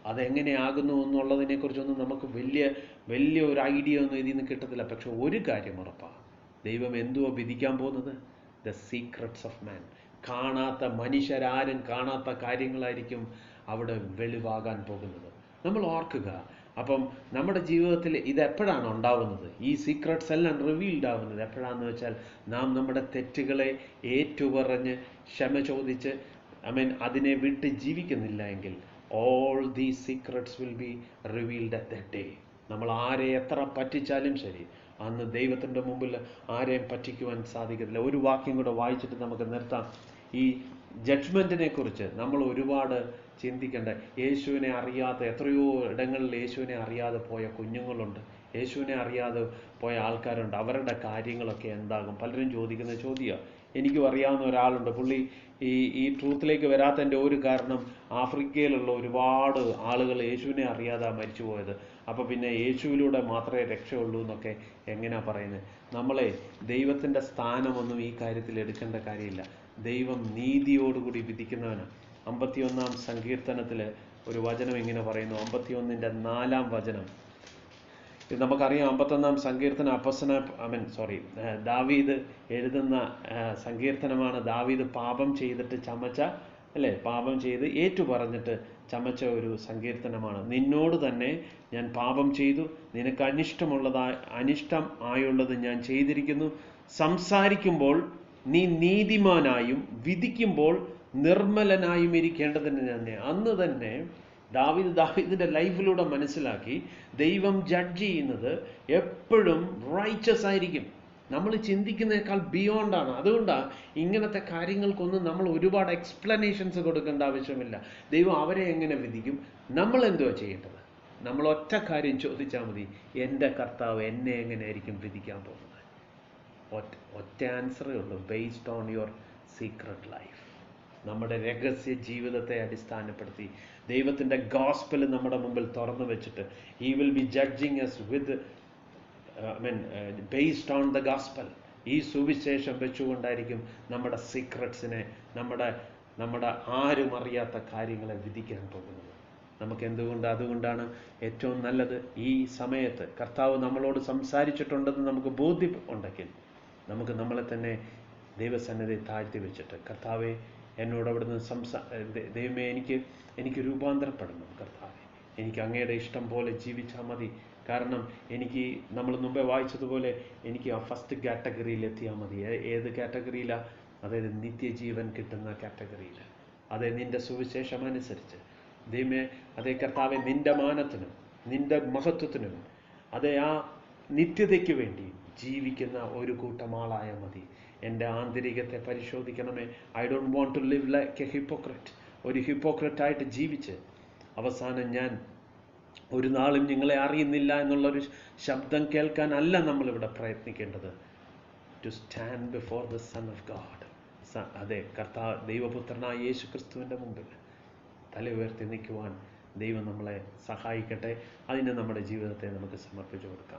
A: അതെങ്ങനെയാകുന്നു എന്നുള്ളതിനെ കുറിച്ചൊന്നും നമുക്ക് വലിയ ഒരു ഐഡിയ ഒന്നും ഇതിൽ നിന്ന് കിട്ടത്തില്ല. പക്ഷെ ഒരു കാര്യം ഉറപ്പാണ്, ദൈവം എന്തുവാ വിധിക്കാൻ പോകുന്നത്? ദ സീക്രട്സ് ഓഫ് മാൻ. കാണാത്ത, മനുഷ്യരാരും കാണാത്ത കാര്യങ്ങളായിരിക്കും അവിടെ വെളിവാകാൻ പോകുന്നത്. നമ്മൾ ഓർക്കുക. അപ്പം നമ്മുടെ ജീവിതത്തിൽ ഇതെപ്പോഴാണ് ഉണ്ടാവുന്നത്? ഈ സീക്രട്സ് എല്ലാം റിവീൽഡ് ആവുന്നത് എപ്പോഴാണെന്ന് വെച്ചാൽ, നാം നമ്മുടെ തെറ്റുകളെ ഏറ്റുപറഞ്ഞ് ക്ഷമ ചോദിച്ച് അതിനെ വിട്ട് ജീവിക്കുന്നില്ല എങ്കിൽ, all these secrets will be revealed at that day. നമ്മൾ ആരെ എത്ര പറ്റിച്ചാലും ശരി, അന്ന് ദൈവത്തിൻ്റെ മുമ്പിൽ ആരെയും പറ്റിക്കുവാൻ സാധിക്കത്തില്ല. ഒരു വാക്യം കൂടെ വായിച്ചിട്ട് നമുക്ക് നിർത്താം. ഈ ജഡ്ജ്മെൻറ്റിനെ കുറിച്ച് നമ്മൾ ഒരുപാട് ചിന്തിക്കേണ്ട. യേശുവിനെ അറിയാത്ത എത്രയോ ഇടങ്ങളിൽ യേശുവിനെ അറിയാതെ പോയ കുഞ്ഞുങ്ങളുണ്ട്, യേശുവിനെ അറിയാതെ പോയ ആൾക്കാരുണ്ട്. അവരുടെ കാര്യങ്ങളൊക്കെ എന്താകും? പലരും ചോദിക്കുന്ന ചോദ്യമാണ്. എനിക്കും അറിയാവുന്ന ഒരാളുണ്ട്. പുള്ളി ഈ ട്രൂത്തിലേക്ക് വരാത്തതിൻ്റെ ഒരു കാരണം, ആഫ്രിക്കയിലുള്ള ഒരുപാട് ആളുകൾ യേശുവിനെ അറിയാതെ മരിച്ചു പോയത്. അപ്പോൾ പിന്നെ യേശുവിലൂടെ മാത്രമേ രക്ഷയുള്ളൂ എന്നൊക്കെ എങ്ങനെയാണ് പറയുന്നത്? നമ്മളെ ദൈവത്തിൻ്റെ സ്ഥാനമൊന്നും ഈ കാര്യത്തിൽ എടുക്കേണ്ട കാര്യമില്ല. ദൈവം നീതിയോടുകൂടി വിധിക്കുന്നവനാണ്. 51-ാം സങ്കീർത്തനത്തിൽ ഒരു വചനം ഇങ്ങനെ പറയുന്നു, 51-ന്റെ 4-ാം വചനം. ഇത് നമുക്കറിയാം. 51-ാം സങ്കീർത്തനം ദാവീദ് എഴുതുന്ന സങ്കീർത്തനമാണ്. ദാവീദ് പാപം ചെയ്തിട്ട് പാപം ചെയ്ത് ഏറ്റു പറഞ്ഞിട്ട് ചമച്ച ഒരു സങ്കീർത്തനമാണ്. നിന്നോട് തന്നെ ഞാൻ പാപം ചെയ്തു, നിനക്ക് അനിഷ്ടം ആയുള്ളത് ഞാൻ ചെയ്തിരിക്കുന്നു. സംസാരിക്കുമ്പോൾ നീ നീതിമാനായും വിധിക്കുമ്പോൾ നിർമ്മലനായും ഇരിക്കേണ്ടതിന് തന്നെ. അന്ന് തന്നെ ദാവീദിന്റെ ലൈഫിലൂടെ മനസ്സിലാക്കി, ദൈവം ജഡ്ജ് ചെയ്യുന്നത് എപ്പോഴും റൈച്ചസ് ആയിരിക്കും. നമ്മൾ ചിന്തിക്കുന്നതിനേക്കാൾ ബിയോണ്ടാണ്. അതുകൊണ്ടാണ് ഇങ്ങനത്തെ കാര്യങ്ങൾക്കൊന്നും നമ്മൾ ഒരുപാട് എക്സ്പ്ലനേഷൻസ് കൊടുക്കേണ്ട ആവശ്യമില്ല. ദൈവം അവരെ എങ്ങനെ വിധിക്കും? നമ്മൾ എന്തുവാ ചെയ്യേണ്ടത്? നമ്മൾ ഒറ്റ കാര്യം ചോദിച്ചാൽ മതി, എൻ്റെ കർത്താവ് എന്നെ എങ്ങനെയായിരിക്കും വിധിക്കാൻ പോകുന്നത്? ഒറ്റ ആൻസറേ ഉള്ളൂ, based on your secret life. നമ്മുടെ രഹസ്യ ജീവിതത്തെ അടിസ്ഥാനപ്പെടുത്തി ദൈവത്തിൻ്റെ ഗോസ്പൽ നമ്മുടെ മുമ്പിൽ തുറന്നു വെച്ചിട്ട്, he will be judging us with based on the gospel. ഈ സുവിശേഷം വെച്ചുകൊണ്ടായിരിക്കും നമ്മുടെ സീക്രട്സിനെ, നമ്മുടെ ആരും അറിയാത്ത കാര്യങ്ങളെ വിധിക്കാൻ പോകുന്നത്. നമുക്ക് അതുകൊണ്ടാണ് ഏറ്റവും നല്ലത് ഈ സമയത്ത് കർത്താവ് നമ്മളോട് സംസാരിച്ചിട്ടുണ്ടെന്ന് നമുക്ക് ബോധ്യം ഉണ്ടെങ്കിൽ, നമുക്ക് നമ്മളെ തന്നെ ദൈവസന്നിധി താഴ്ത്തി വെച്ചിട്ട്, കർത്താവെ എന്നോട് അവിടുന്ന് ദൈവമേ എനിക്ക് രൂപാന്തരപ്പെടണം കർത്താവെ, എനിക്ക് അങ്ങയുടെ ഇഷ്ടം പോലെ ജീവിച്ചാൽ മതി. കാരണം നമ്മൾ മുമ്പേ വായിച്ചതുപോലെ എനിക്ക് ആ ഫസ്റ്റ് കാറ്റഗറിയിൽ എത്തിയാൽ മതി. ഏത് കാറ്റഗറിയിലാണ്? അതായത് നിത്യജീവൻ കിട്ടുന്ന കാറ്റഗറിയിൽ. അതെ, നിൻ്റെ സുവിശേഷം അനുസരിച്ച് ദൈവമേ, അതേ കർത്താവെ, നിൻ്റെ മാനത്തിനും നിൻ്റെ മഹത്വത്തിനും, അതേ ആ നിത്യതയ്ക്ക് വേണ്ടി ജീവിക്കുന്ന ഒരു കൂട്ടം ആളായാൽ മതി. എൻ്റെ ആന്തരികത്തെ പരിശോധിക്കണമേ. I don't want to live like a hypocrite. ഒരു ഹിപ്പോക്രറ്റായിട്ട് ജീവിച്ച് അവസാനം ഞാൻ ഒരു നാളും നിങ്ങളെ അറിയുന്നില്ല എന്നുള്ളൊരു ശബ്ദം കേൾക്കാനല്ല നമ്മളിവിടെ പ്രയത്നിക്കേണ്ടത്. To stand before the Son of God. അതെ, ദൈവപുത്രനായ യേശു ക്രിസ്തുവിൻ്റെ മുമ്പിൽ തല ഉയർത്തി നിൽക്കുവാൻ ദൈവം നമ്മളെ സഹായിക്കട്ടെ. അതിന് നമ്മുടെ ജീവിതത്തെ നമുക്ക് സമർപ്പിച്ചു കൊടുക്കാം.